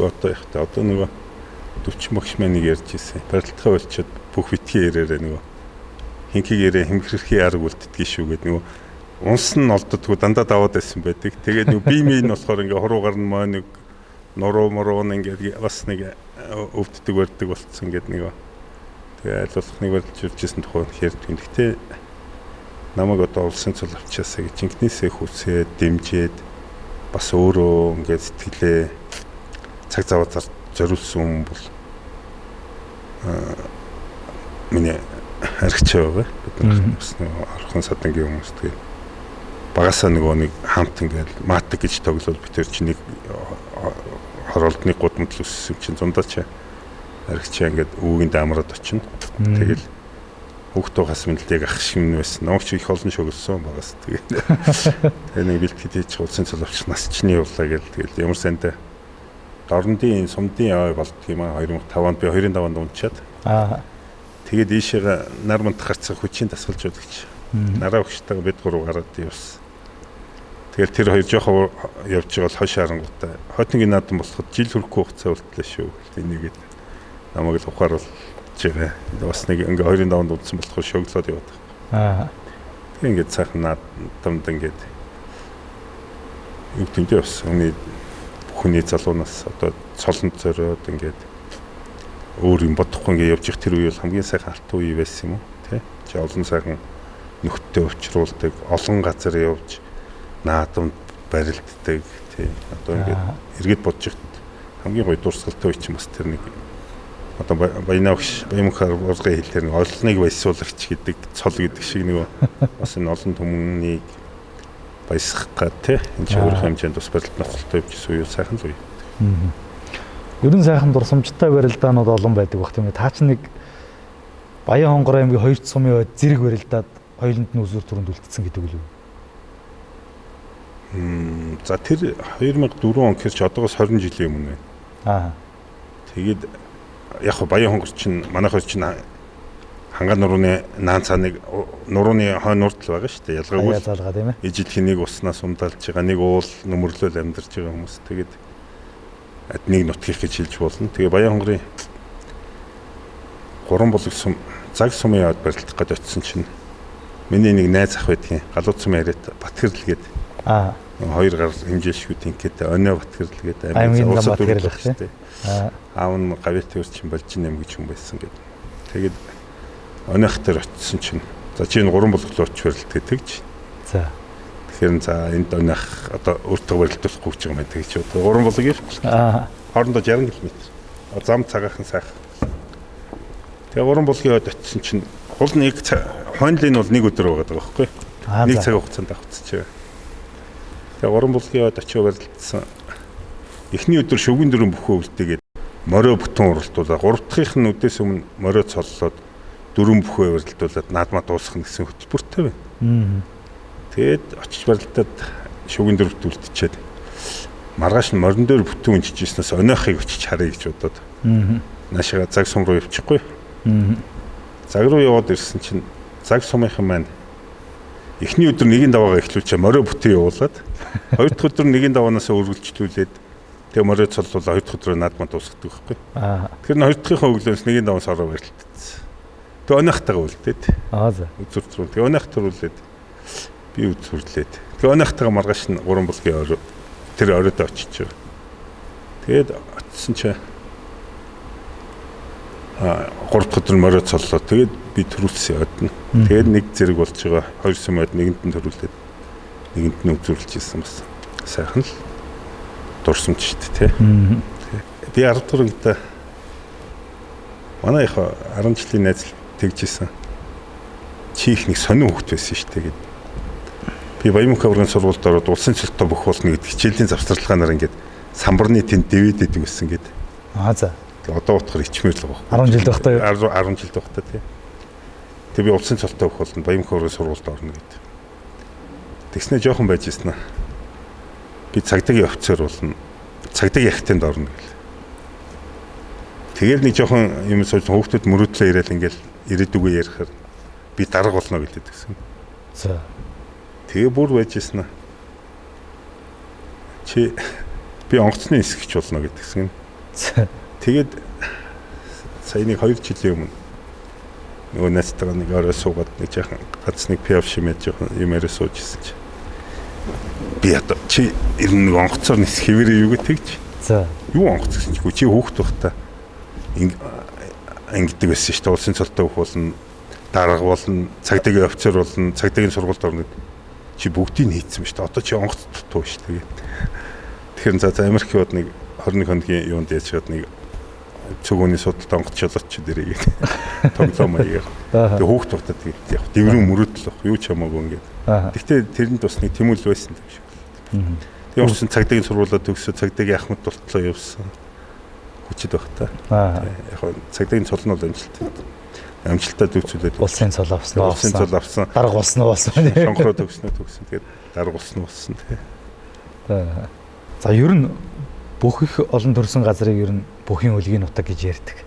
Гэхдээ одоо их та одоо нөгөө 40 багш маань нэг ярьж ирсэн. Барилдахаа болчиход бүх битгий ярээрээ нөгөө хинхийгээрээ хэмхэрхий арга үлддэггүй шүү гэдэг нөгөө унс нь олддоггүй дандаа даваад байсан байдаг. Тэгээд нөгөө бие нь болохоор ингээ хуруугаар нь маа нэг нуруу ингээд бас нэг өвддөг барьдаг болцсон гэдэг нэг. Тэгээ аль болох нэг барьж иржсэн тухай ярьдаг. Гэхдээ намайг одоо улсын цол авчаасаа гэж инкнээсээ хүсээд дэмжиж бас өөрөө ингээд сэтгэлээ цаг заваар зориулсан хүн бол миний харигч байгаа. Бид нар бас нэг орхон садангийн хүмүүс тэгээд багасаа нэг хамт ингээд матик гэж тоглол битэр чи нэг хоролдны гудамд л өссөн чинь зундаач аригчаа ингээд өвгийн даамраад очино. Тэгэл хүүхдөө хас мэдлэг ах шиг нь байсан. Намайг ч их олон шогөлсөн багаас тэгээд. Тэгээ нэг бэлтгэж хийж улсын цоловч насчны явлаа гэл тэгэл ямар сайнтай дорндын сумдын яа болдг юм аа 2005 онд би 25-нд унчаад. Тэгээд ийшээ нар манд гарцах хүчийн тасгалжуулагч. Нараа өгчтэйгээ бид гурав гараад явсан. Тэгэл тэр хоёр жоохон явж байгаа бол хойш харангуйтай. Хотынгийн наадам болоход жил хүрэхгүй хугацаа үлдлээ шүү. Энийгээд намайг л ухааруулж байгаа. Бас нэг ингээ 25-нд унтсан болохоор шоглоод яваад байгаа. Тэг ингээд сайхан наадамд ингээд юу гэмтэй бас хүний залуунаас одоо цолонд зориод ингээд өөр юм бодохгүй ингээд явж их тэр үе бол хамгийн сайхан алт үе байсан юм уу тий? Чи олон сайхан нөхдөд уулзруулдаг, олон газар явж наадамд барилддаг тий. Одоо ингээд эргээд бодож ихт хамгийн гоё дурсгалтай үе чинь бас тэр нэг одоо Баянавхар ургын хэлээр нэг олныг баясуулагч гэдэг цол гэдэг шиг нэг бас энэ олон түмнийг баясгах гад тий. Энэ ч өөр хэмжээнд бас барилд нохолтой явж үе сайхан л үе. Ерөн сайхан дурсамжтай барилдаанууд олон байдаг бах тийм ээ. Та ч нэг Баян хонгор аймгийн 2 сумын зэрэг барилдаад хоёуланд нь үзүүр түрүүнд үлдсэн гэдэг үл үү? За тэр 2004 он гэхэрч одоогоос 20 жилийн өмнө байна. Тэгээд яг Баян хонгор чинь манайх чинь хангаан нурууны наан цааныг нурууны хойно нурдл байгаа шүү дээ. Ялгаагүй залгаа тийм ээ. Ижил хэнийг уснаас умдалж байгаа, нэг уул нөмрлөөл амьдарч байгаа хүмүүс. Тэгээд адныг нутгих гэж хэлж болно. Тэгээ Баян хонгорын 3 булаг сум цаг сумын яваад барилдах гэж очисон чинь миний нэг найз ах байдгийн галууд сумын яриад Батгэрл гээд хоёр гар хэмжээлшгүй тэнхээд өнөө Батгэрл гээд аймгийн Батгэрл гэх тийм. Аав нь гавьт төрчин болж нэм гэж хүн байсан гээд. Тэгээд өнөөх төр очисон чинь за чи энэ 3 булаг руу оч барилт гэж. За. Тэгэхээр за энд өнөөх одоо өөртөө барилдуулахгүй гэж юм байдаг чи одоо 3 булаг юм. Хоорондоо 60 км. Зам цагаахан сайхан. Тэгээ 3 булгийн яваад очисон чинь гол нэг хонлын бол нэг өдөр байгаад байгаа байхгүй. Нэг цаг хугацаанд авчихчихээ. Тэгээ 3 булгийн яваад очиж барилдсан. Эхний өдөр шүгэн дөрөв бүхөө үлдээгээд морио бүтэн уралдуулаа. 3 дахьын нь өдөөс өмнө морио цоллоод 4 бүхөө барилдуулаад наадмаа дуусгах гэсэн хөтөлбөртэй байна. Тэгээд очиж барилдаад шүгэн дөрөвт үлдчихэд маргааш нь морин дээр бүтэн унжижснаас өнөөхийг очиж харъя гэж бодоод. Наашаа цаг сум руу явчихгүй. Цаг руу яваад ирсэн чинь цаг сумынхан маань эхний өдөр нэгийн даваагаа эхлүүлчихээ морио бүтэн явуулаад хоёр дахь өдөр нэгийн даваанаас өргөлжлүүлээд тэгээ морио цоллуулаад хоёр дахь өдрөө наадмаа дуусгадаг байхгүй. Тэгэхээр хоёр дахьынхаа өглөөс нэгийн даваас ороо барилдсан. Тэгээ өнөөхтэйгээ үлдээд. За. Үзүртрүү. Тэгээ өнөөх төрүүлээд би үзүрлээд. Тэгээ өнөөхтэйгээ маргааш нь 3 булгийн орой тэр оройд очиж. Тэгээд очисон чинь 3 дахь өдөр морио цоллоо. Тэгээд би төрүүлсэн одно. Тэгээд нэг зэрэг болж байгаа. Хоёр сумад нэгэнд нь төрүүлээд нэгэнд нь үзүүлж ирсэн бас. Сайхан л дурсамж шүү дээ, тий. Би 10 дуурайд манай их 10 жилийн найз тэгжсэн. Чи их нэг сонин хөвгт байсан шүү дээ гэд. Би Баянмөнх аврагын сургуульд ороод улсын цолтой бүх болно гэдэг хичээлийн завсарлагаанаар ингээд самбарны тэнд дэвэд идэг гэсэн гэд. За. Одоо утгаар ичмээр л байгаа. 10 жил багтаа. 10 жил багтаа тий. Тэгээ би улсын цолтой бүх болно Баянмөнх аврагын сургуульд орно гэд. Тэгснэ жоохон байж ирсэн аа. Би цагдаагийн офицер болно. Цагдаагийн ахтанд орно гэл. Тэгээд нэг жоохон юм сууж хүүхдүүд мөрөөдлөө ирээл ингээл ирээдүгөө ярихаар би дарга болно гэлээд гэсэн. За. Тэгээ бүр байж ирсэн аа. Чи би онгоцны эсгэгч болно гэдгсэн. Тэгээд сая нэг 2 жилийн өмнө нөгөө найзтайгаа нэг орой суугаад нэг жоохон гац нэг пиав шимээд жоохон юм яриа сууж ирсэн чи. Би одоо чи ер нь нэг онгоцоор нис хэвээрээ юу гэж. За. Юу онгоц гэсэн чи хүүхд байхдаа ингэдэг байсан шүү дээ. Улсын цолтой бүх болно, дарга болно, цагдаагийн офицер болно, цагдаагийн сургуульд орно гэдэг. Чи бүгдийг хийцсэн шүү дээ. Одоо чи онгоц дутуу шүү дээ. Тэгэхээр за Америк яваад нэг 21 хоногийн юунд яачаад нэг цөөгөөний судалт онгоц шалгаж чи дэрээ гэдэг. Тоглоом аяга. Тэгээ хүүхд байхдаа тэгээд яг дэврэн мөрөөдөл баг. Юу ч хамаагүй ингээд. Гэхдээ тэрэнд бас нэг тэмүүлэл байсан юм шиг байна. Тэгээ уурсан цагдаагийн сургуулаа төгсөө цагдаагийн ахмад болтлоо явсан. Хүчит байх та. Яг цагдаагийн цол нь бол амжилттай төгсүүлээд улсын цол авсан. Улсын цол авсан. Дарга болсон болсон. Шонхроо төгснөө төгсөн. Тэгээд дарга болсон болсон тий. За ер нь бүх их олон төрсэн газрыг ер нь бүхийн өлгийн нутаг гэж ярьдаг.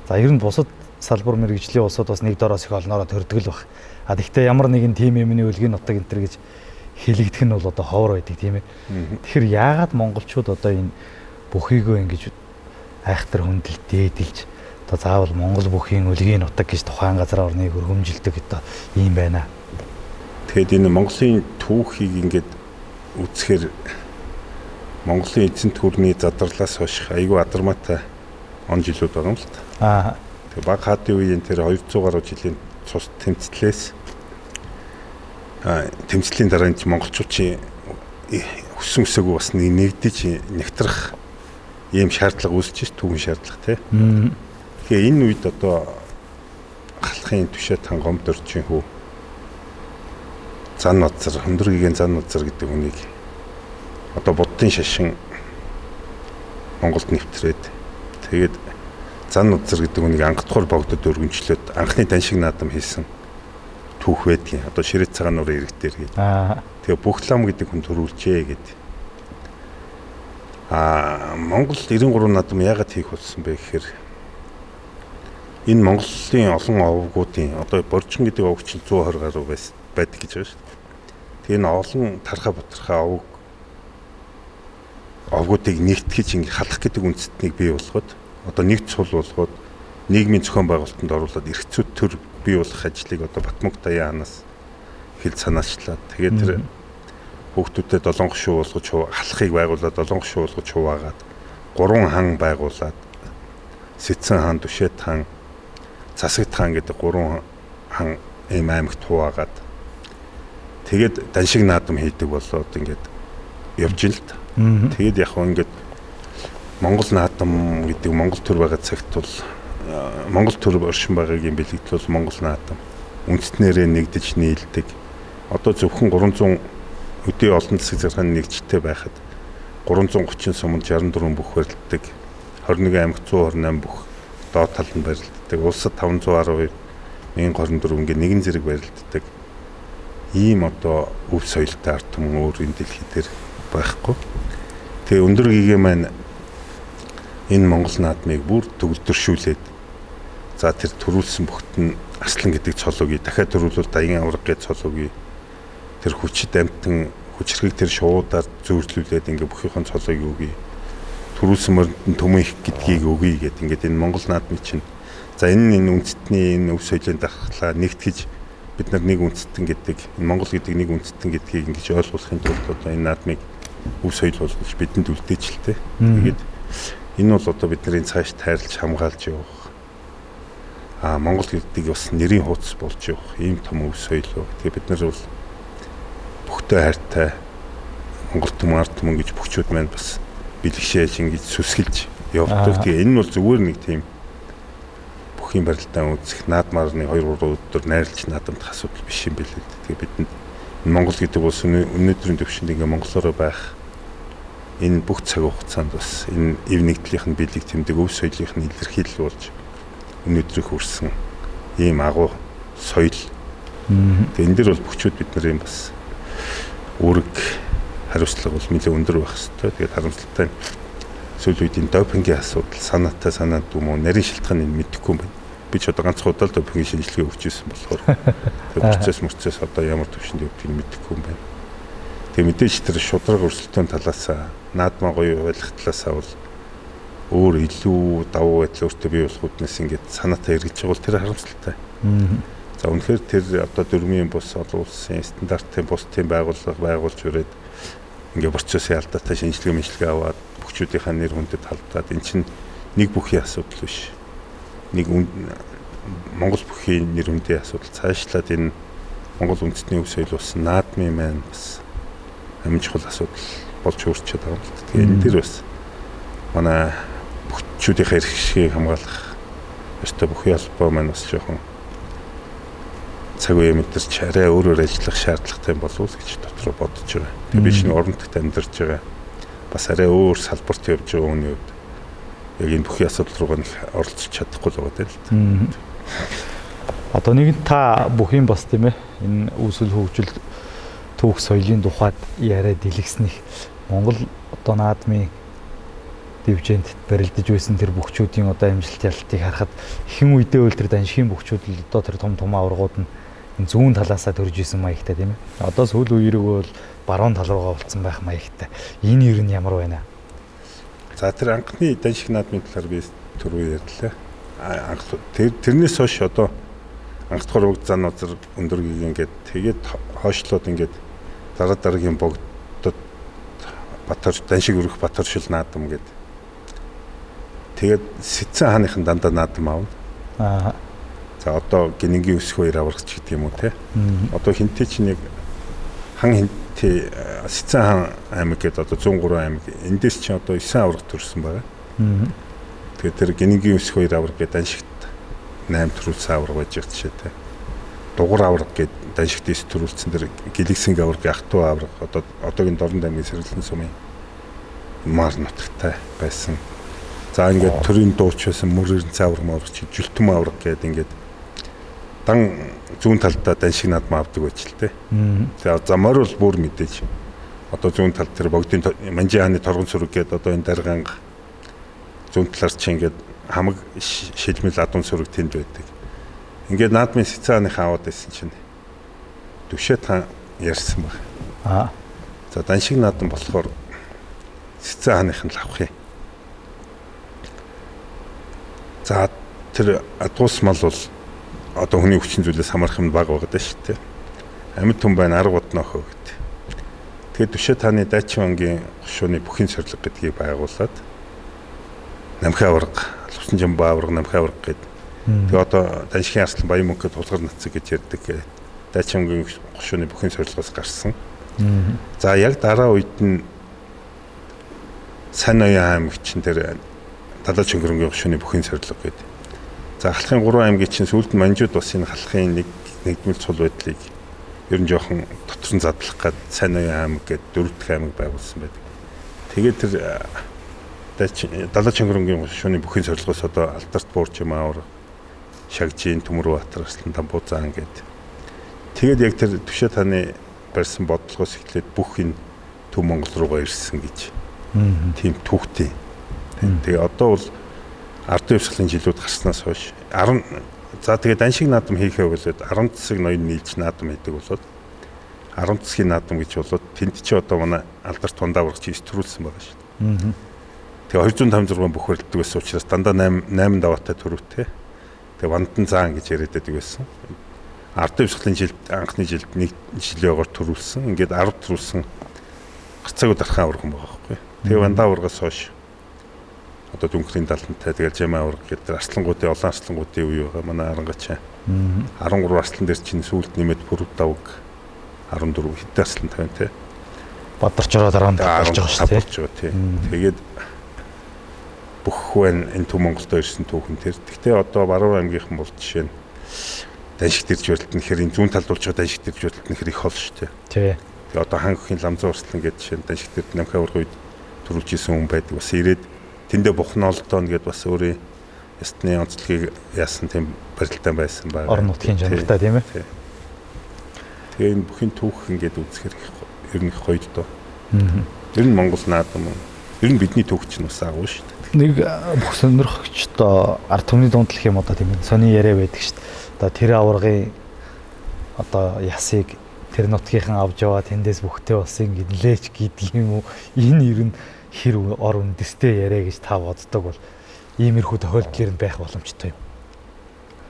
За ер нь бусад салбар мэргэжлийн улсууд бас нэг дороос их олноороо төрдөг л баг. Гэхдээ ямар нэгэн тим юмны өлгийн нутаг энэ төр гэж хэлэгдэх нь бол одоо ховор байдаг тийм ээ. Тэгэхээр яагаад монголчууд одоо энэ бүхийгөө ингэж айхтар хүндэл дээдэлж одоо заавал Монгол бүхийн өлгийн нутаг гэж тухайн газар орныг өргөмжилдэг одоо ийм байна. Тэгэхэд энэ Монголын түүхийг ингээд үзэхээр Монголын эзэн түүрний задарлаас хойш айгүй адармаатай он жилүүд байгаа юм л та. Тэгээ баг хаадын үеийн тэр 200 гаруй жилийн цус тэмцлээс тэмцлийн дараа энэ монголчуудын өссөн өсөөгүй бас нэгдэж нэгтрах ийм шаардлага үүсэж түүхэн шаардлага тийм. Тэгэхээр энэ үед одоо халахын түшээ тангомд орчин хүү зан нозер хөндрөгийн зан нозер гэдэг үнийг одоо буддын шашин Монголд нэвтрээд тэгээд зан нозер гэдэг үнийг ангадугаар богдод өргөнчлөөд анхны даншиг наадам хийсэн түүх байдгийн одоо ширээ цагаан нуурын иргэдээр гээд тэгээ Бөхлам гэдэг хүн төрүүлжээ гээд Монгол 93 наадам яагаад хийх болсон бэ гэхээр энэ Монголын олон овгуудын одоо борчин гэдэг овг чинь 120 гаруй байдаг гэж байгаа шүү дээ. Тэгээ энэ олон тархаа бутархаа овгуудыг нэгтгэж ингэ халах гэдэг үндэстнийг бий болгоод одоо нэг цул болгоод нийгмийн зохион байгуулалтанд оруулаад эрх зүйн төр бий болох ажлыг одоо Батмунх Даяанаас хэл санаачлаад тэгээд тэр хүүхдүүдэд 7 гишүүн болгож халахыг байгуулад 7 гишүүн болгож хуваагаад 3 хан байгуулад Сэцэн хаан, Дүшэт хаан, Засагт хаан гэдэг 3 хан ийм аймагт хуваагаад тэгээд даншиг наадам хийдэг болоод ингээд явж ил та. Тэгээд яг хөө ингээд Монгол наадам гэдэг Монгол төр байгаа цагт бол Монгол төр оршин байгаагийн бэлэгдэл бол Монгол наадам үндэстнэрээ нэгдэж нийлдэг. Одоо зөвхөн 300 өдөө олон засаг захиргааны нэгжтэй байхад 330 суманд 64 бүх барилддаг. 21 аймагт 128 бүх доод талд нь барилддаг. Улсад 512 1024 ингээд нэгэн зэрэг барилддаг. Ийм одоо өв соёлтой ард түмэн өөр энэ дэлхий дээр байхгүй. Тэгээ өндөр гэгээ маань энэ Монгол наадмыг бүр төгөлдршүүлээд за тэр төрүүлсэн бүхт нь Аслан гэдэг цолоогийн дахиад төрүүлвэл Даян авраг гэж цолоогийн тэр хүчит амтан хүчрхийг тэр шуудаар зөөрлүүлээд ингээ бүхийнхэн цолоог өгье. Төрүүлсэн мөрөнд төмөн их гэдгийг өгье гэдэг ингээд энэ Монгол наадмын чинь за энэ үндэстний энэ өв соёлын дархлаа нэгтгэж бид нар нэг үндэстэн гэдэг энэ Монгол гэдэг нэг үндэстэн гэдгийг ингэж ойлгуулахын тулд одоо энэ наадмыг өв соёл болгож бидэнд үлдээжлээ. Тэгээд энэ бол одоо бидний цааш тайрлж хамгаалж явах Монгол гэдэг бас нэрийн хуудас болж явах ийм том өв соёл. Тэгээ бид нар бол бүхтэй хайртай Монгол түмэн ард түмэн гэж бүхчүүд маань бас бэлгшээж ингэж сүсгэлж явдаг. Тэгээ энэ бол зүгээр нэг тийм бүхийн барилдаан үзэх наадмаарны 2-3 өдөр найрлж наадамд асуудал биш юм билээ. Тэгээ бидэнд Монгол гэдэг улс өнөөдрийн төвшөнд ингээ монголоор байх энэ бүх цаг хугацаанд бас энэ эв нэгдлийнх нь бэлэг тэмдэг өв соёлынх нь илэрхийлэл болж өнөөдрийг хүрсэн ийм агуу соёл. Тэгээ энэ дэр бол бүхчүүд бид нарын бас үүрэг хариуцлага бол нэлээд өндөр байх хэрэгтэй. Тэгээд харамсалтай сүүлийн үеийн допингийн асуудал санаатай санаанд юм уу нарийн шалтгааныг мэдэхгүй юм байна. Би ч одоо ганцхан удаа допингийн шинжилгээ өгч ирсэн болохоор процесс одоо ямар төвшөнд явдгийг мэдэхгүй юм байна. Тэгээ мэдээж тэр шудраг өрсөлдөөн талаас наадмаа гоё ойлгох талаас бол өөр илүү давуу байдал өөртөө бий болох үднэс ингээд санаатай эргэлж байгаа бол тэр харамсалтай. За үнэхээр тэр одоо дөрмийн бус олон улсын стандартын бусдын байгууллага байгуулж өрөөд ингээ процессын алдаатай шинжилгээ аваад бүхчүүдийнхээ нэр хүндэд халдаад эн чинь нэг бүхий асуудал биш. Нэг Монгол бүхий нэр хүндийн асуудал цаашлаад энэ Монгол үндэстний өв соёл бас наадмын маань бас амин чухал асуудал болж өөрчлөж байгаа юм л да. Тэгээ энэ дэр бас манай бүхчүүдийнхээ эрх шгийг хамгаалах ёстой бүхий албаа маань бас жоохон цаг үе мэдэрч арай өөрөөр ажиллах шаардлагатай болов уу гэж дотроо бодож байгаа. Тэгээ би чинь орнотогт амьдарч байгаа. Бас арай өөр салбарт явж байгаа хүний хувьд яг энэ бүхий асуудал руугаа нэг оролцож чадахгүй л байгаа юм л. Одоо нэгэн та бүхийн бас тийм ээ энэ үүсэл хөгжил түүх соёлын тухайд яриад дэлгэснэх Монгол одоо наадмын дивжэнд барилдаж байсан тэр бүхчүүдийн одоо амжилт ялтыг харахад ихэн үедээ үл тэр даншигын бүхчүүд л одоо тэр том аваргууд нь зүүн талаасаа төрж исэн маягтай тийм ээ. Одоо сүүл үеэрөө бол баруун тал руугаа болцсон байх маягтай. Энэ ер нь ямар байна? За тэр анхны даншиг наадмын талаар би түрүү ярьлаа. Тэрнээс хойш одоо анх дахь уг зан узар өндөргийг ингээд тэгээд хойшлоод ингээд дараагийн богдод Батар даншиг өргөх Батаршил наадам гэдэг. Тэгээд Сэцэн хааныхан дандаа наадам аавна. За одоо гинэнгийн өсөх хоёр аврагч гэдэг юм уу те. Одоо хинтээ чи нэг хан хинтээ Сэцэн хаан аймаг гэдэг одоо 103 аймаг эндээс чи одоо 9 авраг төрсэн байгаа. Тэгээд тэр гинэнгийн өсөх хоёр авраг гэдэг даншигт 8 төрүүлсэн авраг байж байгаа жишээ те. Дугур авраг гэдэг даншигт 9 төрүүлсэн тэр Гэлэгсэнг авраг ах トゥ авраг одоогийн Дорнод аймгийн Сэргэлэн сумын маар нутагтай байсан. За ингээд төрийн дууч байсан мөр эрдэнэ авраг маврч Жүлтэн авраг гэдэг ингээд дан зүүн талдаа даншиг наадмаа авдаг байж л те. За замаар бол бүр мэдээж одоо зүүн тал тэр богдын Манжи хааны торгон сүрэг гэдэг одоо энэ дарганг зүүн талаар чи ингээд хамаг шилмэл адуун сүрэг тэнд байдаг. Ингээд наадмын Сэцэн хааныхаа аваад байсан чинь Дүшэт хаан ярьсан баг. За даншиг наадам болохоор Сэцэн хааных нь л авах юм. За тэр адуусмал бол одоо хүний хүчин зүйлээс хамаарх юм бага байгаа шүү дээ. Амьд хүн байна арга боднохоо гэдэг. Тэгээд Түшээ тааны Дайчин бангийн гушууны бүхий сорилго гэдгийг байгуулад Намхай аварга, Лувсан Жамбаа аварга, Намхай аварга гэдэг. Тэгээд одоо Даншигын Арслан Баян мөнгөд тулгар нацэг гэж ярьдаг. Дайчин бангийн гушууны бүхий сорилгоос гарсан. За яг дараа үед нь Сайн Ноён аймагчин тэр Далай Чөнгөрөнгийн гушууны бүхий сорилго гэдэг. За халахын 3 аймгийн чинь сүүлд нь Манжууд бас энэ халахын нэгдмэл цул байдлыг ер нь жоохон дотор нь задлах гээд Сайн Ноён аймаг гэдэг 4 дахь аймаг байгуулсан байдаг. Тэгээд тэр Далай Чөнгөрөнгийн гушууны бүхий сорилгоос одоо Алдарт Буурчмаавар, Шагжийн, Төмөрбаатар, Арслан Тамбузаан гэдэг. Тэгээд яг тэр Түшээ тааны барьсан бодлогоос эхлээд бүх энэ Төв Монгол руугаа ирсэн гэж. Тийм түүхтэй. Тэгээ одоо бол ардын хувьсгалын жилүүд гарснаас хойш 10 за тэгээ Даншиг наадам хийхээ болоод 10 засаг ноён нийлж наадам хийдэг болоод 10 засгийн наадам гэж болоод тэнд чи одоо манай Алдарт тундаа урагч истрүүлсэн байгаа шүү дээ. Тэгээ 256 бүх барилддаг байсан учраас дандаа 8 даваатай төрөвтэй. Тэгээ Вандан заан гэж яриад байдаг байсан. Ардын хувьсгалын жилд анхны жилд нэг жилөөгөр төрүүлсэн. Ингээд 10 төрүүлсэн гарцаагүй дархан аварга байгаа байхгүй. Тэгээ Вандаа аваргаас хойш одоо Дүнхрийн далантай тэгэл Жамаа аварга гэдэг арслангуудын олон арслангуудын үе байгаа. Манай Арангачаа 13 арслан дээр чинь сүүлд нэмээд Бүрв давг 14 хэдэн арслан тавина те. Бадарч ороод 15 болж байгаа шүү дээ. Тэгээд бүх хүн энэ Төв Монголд ирсэн түүхэн тэр. Гэхдээ одоо Баруун аймгийнхан бол жишээ нь Даншиг дэрж барилт нь хэрэг зүүн талд болж байгаа Даншиг дэрж барилт нь хэрэг хол шүү дээ. Тий. Тэгээ одоо Хангхийн Ламзан урслан гэдэг жишээ нь Даншиг дэрж Намхай аварга үед төрүүлж исэн хүн байдаг. Бас ирээд тэндээ бухноолтоон гэдээ бас өөрийн ястны онцлогийг яасан тийм барилтаа байсан байгаа. Орон нутгийн жанртай тийм ээ. Тэгээ энэ бүхний түүх ингээд үзэхэр ер нь гоё л доо. Ер нь Монгол наадам ер нь бидний түүх чинь бас агуу шүү дээ. Нэг бүх сонирхогчдоо ард түмний дунд л юм одоо тийм ээ. Сони яриа байдаг шүү дээ. Одоо тэр аваргын одоо ясыг тэр нутгийнхан авч яваад тэндээс бүхтэй болсон гэдлээч гэдэг юм уу. Энэ ер нь хэр ор үндэстэй яриа гэж та боддог бол иймэрхүү тохиолдол нь байх боломжтой юм.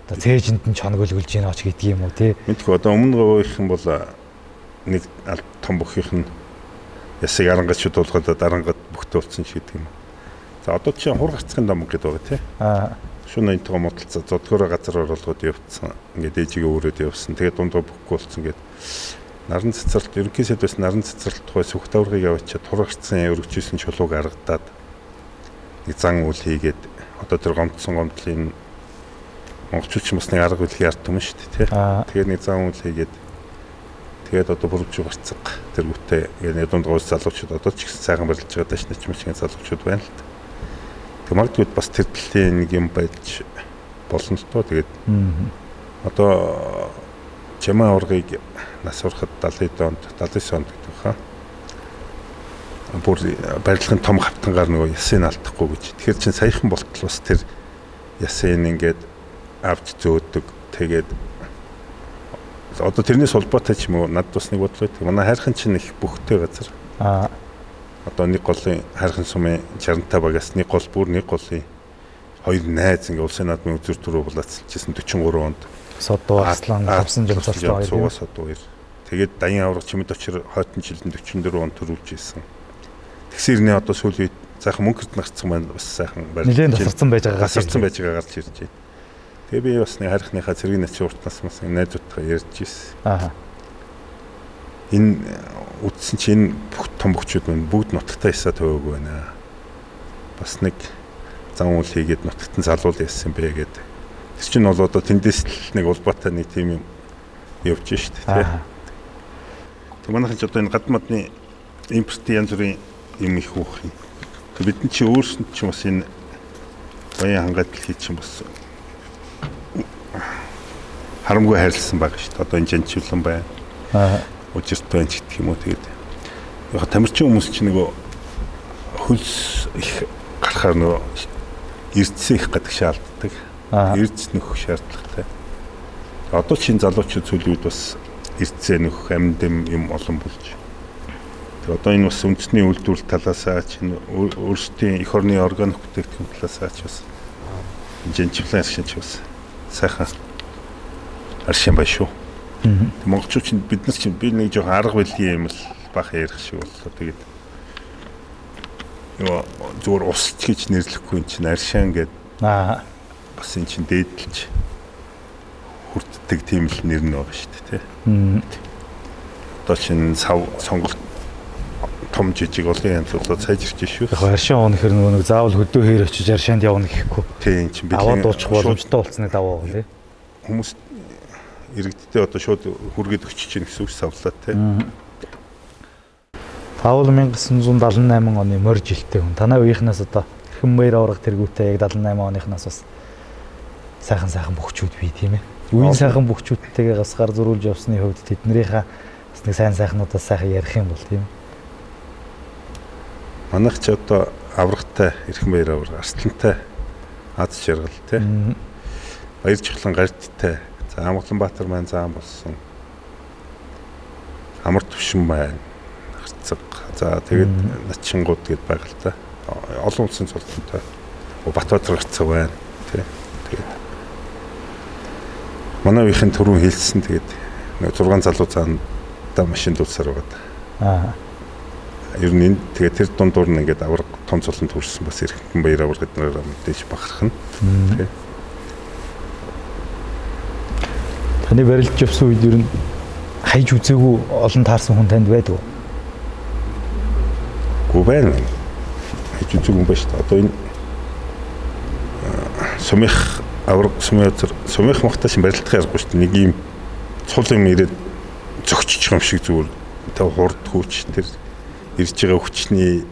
Одоо цээжинд нь чонголгөлж гинэ ч гэдэг юм уу тий. Мэдгүй одоо өмнө говийнх нь бол нэг том бүхийнх нь ясыг арангаж шүдүүлгээд дарангад бүхтэй болсон ч гэдэг юм. За одоо чинь хур гарцгийн дам гэдэг байгаа тий. Шөнө энтэйгээ модалцаа зодгороо газар оруулгууд явуулсан. Ингээд ээжигээ өөрөөд явуулсан. Тэгээд дундаа бүхгүй болсон гэдэг. Наран цэцэрлт ерөнхийдөө бас наран цэцэрлт тухай сүх даврыг явуулчаад хур гарцсан өргөжүүлсэн чулууг аргадаад нэг зан үйл хийгээд одоо тэр гомдсон гомдлын монголчууд ч бас нэг арга үйлхий ард түмэн шүү дээ тий. Тэгээд нэг зан үйл хийгээд тэгээд одоо бүрж гарцаг тэр үтээ ингээд дундаа уус залуучууд одоо ч ихсэн сайхан барилж байгаа дааш начмын залуучууд байна л та. Тэг магадгүй бас тэр төлөлийн нэг юм байж болно л тоо. Тэгээд одоо Жамаа аваргыг нас урахад 79 онд гэдэг хаа. Бүр барилгын том хавтангаар нөгөө ясыг алдахгүй гэж. Тэгэхээр чин саяхан болтол бас тэр ясыг ингээд авч зөөдөг. Тэгээд одоо тэрнээс холбоотой ч юм уу надад бас нэг бодлоо. Манай хайрхан чинь их бүхтэй газар. Одоо нэг голын хайрхан сумын 65 багаас нэг гол бүр нэг голын хоёр найз ингээ улсын наадмын үзүр төрөө булаацчихсан 43 онд. Содуу Арслан Лувсан Жамбаа Содуу. Тэгээд Даян аварга Чимэд очир хойтон жилдэн 44 онд төрүүлж ирсэн. Тэгсэрний одоо сүүлийн үед сайхан мөнгөд нарцсан байна бас сайхан барилж. Нилээн тасарсан байж байгаа гарч ирж байна. Тэгээ би бас нэг хайрхныхаа цэргийн начи уртнаас бас найзуудтай ярьж ирсэн. Энэ үтсэн чинь бүх том бөхчүүд маань бүгд нутагтаа ясаа төвөөг байна. Бас нэг зан үйл хийгээд нутагт нь залуул яасан бэ гэдэг. Тэр чинь бол одоо тэндээс л нэг улбаатай нэг тийм юм явж шүү дээ тий. Тэг манайхан ч одоо энэ гадмадны импортын янз бүрийн юм их хөөх юм. Тэг бид чинь өөрсөнд ч бас энэ баян хангалтл хийж чинь бас харамгүй хайрлсан байгаа шүү дээ. Одоо энэ жанчулан байна. Учирт байна ч гэх юм уу тэгээд яг тамирчин хүмүүс чинь нөгөө хөлс их гарахаар нөгөө эрдэсээ их гадаг шаарддаг. Эрдэс нөхөх шаардлагатай. Одоо чинь залуучууд сүүлийн үед бас эрдэсээ нөхөх амьд юм олон болж. Тэгээд одоо энэ бас үндэсний үйлдвэрлэл талаасаа чинь өөрсдийн эх орны органик бүтээгдэхүүн талаасаа ч бас Жинчвлэн аршин ч бас сайхан аршин байна шүү. Монголчууд чинь бид нар чинь би нэг жоохон арга билгийн юм л баха ярих шиг боллоо. Тэгээд ёо зүгээр усч гэж нэрлэхгүй чинь аршин гэдэг бас энэ чинь дээдлж хүртдэг тийм л нэр нь байгаа шүү дээ, тий. Одоо чинь сонголт том жижиг олон янзлуулаад сайжирч шүү. Яг аршин явна гэхэр нөгөө нэг заавал хөдөө хээр очиж аршинд явна гэхгүй. Тийм чинь бид аваад дуучих боломжтой болцсны даваа гоо, тий. Хүмүүс иргэдтэй одоо шууд хүргээд өчөж чинь гэсэн үг савлаа, тий. Паул 1978 оны морь жилтэй хүн. Танай үеийнхнээс одоо эрхэм баяр авраг тэргүүтээ яг 78 оныхнаас бас сайхан бөхчүүд бий тийм ээ. Үеийн сайхан бөхчүүдтэйгээ бас гар зөрүүлж явсны хувьд тэднэрийнхээ бас нэг сайхнуудаас сайхан ярих юм бол тийм ээ. Манайх ч одоо аврагтай эрхэм баяр авраг арслантай аз жаргал тий. Баяр чухлан гардтай. За Амгаланбаатар маань заан болсон. Амар төвшин байна. Харцаг. За тэгээд начингууд гээд байгаа л та. Олон улсын цолтонтой. Батбаатар гарцаг байна тий. Тэгээд манай үеийн түрүүн хэлсэн тэгээд 6 залуу цаанда машин дуулсаар байгаа. Ер нь тэгээд тэр дундуур нь ингээд авраг том цолонд хүрсэн бас эрхэм баяр авраг гэднээр мэдээж бахархна. Тий. Таны барилж явсан үед ер нь хайж үзээгүй олон таарсан хүн танд байдаг уу? Гү байна. Хайж үзээгүй юм ба шүү дээ. Одоо энэ сумих авраг сумих махташ барилдах ярьгүй шүү дээ. Нэг юм цул юм ирээд зөгччих юм шиг зүгээр тэг хурд хүч тэр ирж байгаа хүчний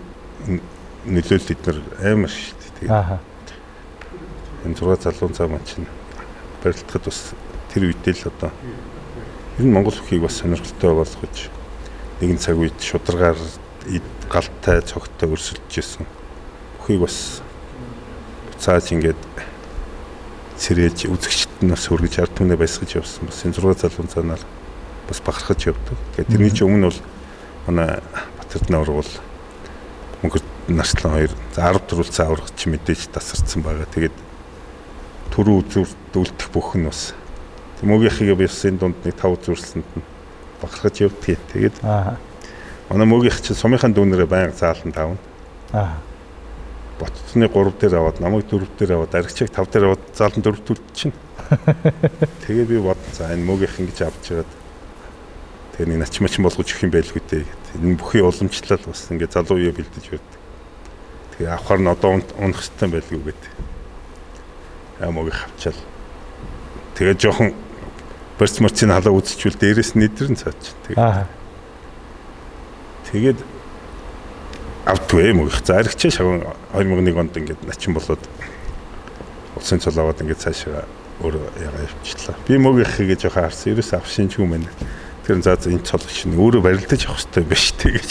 нөлөөлөл эднэр амар шүү дээ. Тэгээд энэ 6 залуун цаа маань чинь барилдахад бас тэр үедээ л одоо ер нь Монгол бүхийг бас сонирхолтой болгож нэгэн цаг үед шударгаар галтай цогтой өрсөлдөж исэн. Бүхийг бас цааш ингээд сэрэж үзэгчд нь бас хөргөж ард түмнээ баясгаж явсан. Бас энэ 6 залуун цаанаар бас бахархаж явдаг. Тэгээд тэрний чинь өмнө бол манай Батэрдэн авраг бол Мөнгөд Нарслан 2 10 төрүүлсэн авраг чи мэдээж тасарсан байгаа. Тэгээд түрүү үзүүрт үлдэх бүх нь бас мөгийнхийг би бас энэ дунд нэг 5 үзүүрсэнд нь бахархаж явдаг. Тэгээд манай мөгийнх чинь сумынхаа дүүнэрээ байнга заалан тавна. Ботцны 3 дээр аваад намайг 4 дээр аваад аригчийг 5 дээр аваад заалан 4 төрд чинь. Тэгээд би бод за энэ мөгийнх ингэж авч жагаад тэгээд нэг начмачин болгож өгөх юм байлгүй дээ. Энэ бүхий уламжлал бас ингээд залуу үе бэлдэж байдаг. Тэгээ авахар нь одоо унах хэрэгтэй байлгүй гэдэг. Мөгийнх авчаал. Тэгээд жоохон барьц марцын халаа үзчихвэл дээрээс нэдэрн цаач. Тэгээд автвэ мөх заригч шаван 2001 онд ингээд начин болоод улсын цол аваад ингээд цаашаа өөр ягаа явчихлаа. Би мөгийнхийг жоохон харсан. Ерөөс авшин ч юм байна. Тэр заа энэ цол чинь өөрөө барилдаж авах хэрэгтэй биш тэгэж.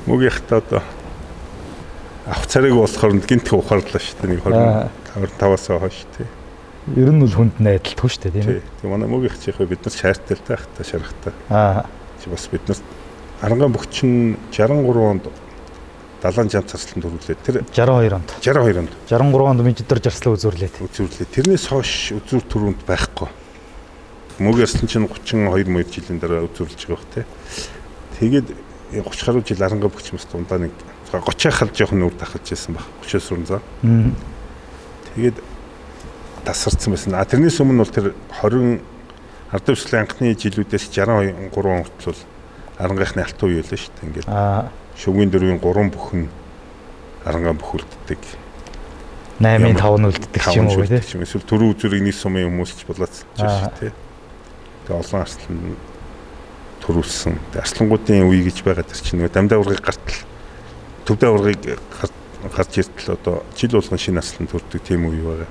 Мөгийнхтэй одоо авах царайг болохоор гинт ухаарлаа шүү дээ. Нэг 25-аас хойш тий. Ер нь бол хүнд найдалтгүй шүү дээ тийм ээ. Тийм манай мөгийнх чихээ бид нар шаардтай тахта шарахтай. Чи бас бид нар Аранган бөхчин 63 онд далайн жам цаслан төрүүлээ. Тэр 62 онд. 63 онд Мэнчидэр жарслаа үзүүрлээ. Тэрнээс хойш үзүүр төрөнд байхгүй. Мөгөөсөн чинь 32 мөр жилийн дараа үзүүрлж байгаа бох тий. Тэгээд 30 гаруй жил Аранган бөхчин бас дундаа нэг 30 хал жоохон нүр тахалж байсан баг. 30-аас уран заа. Тэгээд тасарсан байсан. Тэрнээс өмнө бол тэр 20 ард дэвслийн анхны жилүүдээс 63 он хүртэл Арангийнхны алтан үе байлаа шүү дээ. Ингээд шүгэн дөрвийн 3 бүхэн Аранган бүхэлддэг. 8-ын 5 нь үлддэг юм уу тийм. Эсвэл төрөө үзүрийг нийс сумын хүмүүс ч болоод шүү дээ. Тэгээ олон арслан төрүүлсэн. Арслангуудын үе гэж байгаа тэр чинь дамдаа ургыг гартал төвдөө ургыг гарч иртэл одоо жил болгон шинэ арслан төрдөг тийм үе байгаа.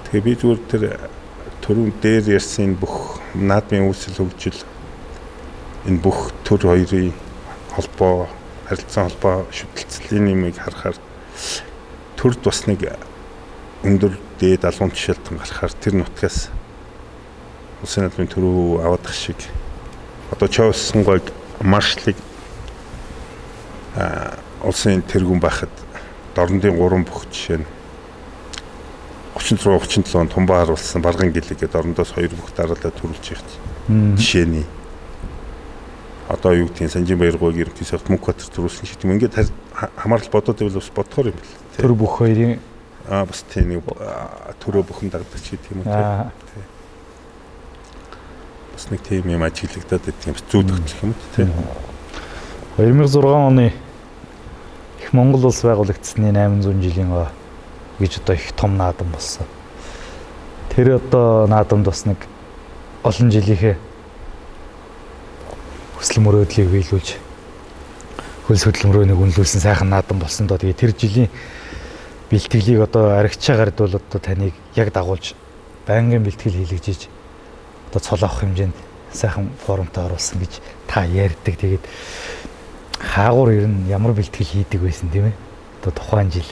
Тэгээ би зүгээр тэр төрөв дээр ярьсан бүх наадмын үүсэл хөгжил энэ бүх төр хоёрын холбоо, харилцан холбоо, шүтэлцлийн юмыг харахаар төрд бас нэг өндөр дээд алуун жишээлтэн гарахаар тэр нутгаас улсын наадмын төрөө аваадах шиг одоо Чоус сонгойг маршлыг улсын тэргүүн байхад дорнодын 3 бүх жишээ нь 36 онд Тумбаа харуулсан Барган гэлэг гэдэг орондоос 2 бүх дараалал төрүүлж ирж. Жишээний одоо юу гэдгийг Санжинбаяр-Гуйг ерөнхийдөө Мөнхбаатар төрүүлсэн шиг юм. Ингээд хамаарал бодоод байвал бас бодохоор юм бэл. Тэр бүх хоёрын Бас тийм нэг төрөө бүхэн дагдаг ч гэдэг юм уу тийм. Бас нэг тийм юм ажиглагдаад байдаг юм. Зүүд өгчих юм уу тийм. 2006 оны их Монгол улс байгуулагдсны 800 жилийн гэж одоо их том наадам болсон. Тэр одоо наадамд бас нэг олон жилийнхээ хүсэл мөрөөдлийг биелүүлж хөлс хөдөлмөрөө нэг үнэлүүлсэн сайхан наадам болсон доо. Тэгээ тэр жилийн бэлтгэлийг одоо аригчаагаар бол одоо таныг яг дагуулж байнгын бэлтгэл хийлгэж одоо цол авах хэмжээнд сайхан форумтай оруулсан гэж та ярьдаг. Тэгээд хаагур ер нь ямар бэлтгэл хийдэг байсан тийм ээ? Одоо тухайн жил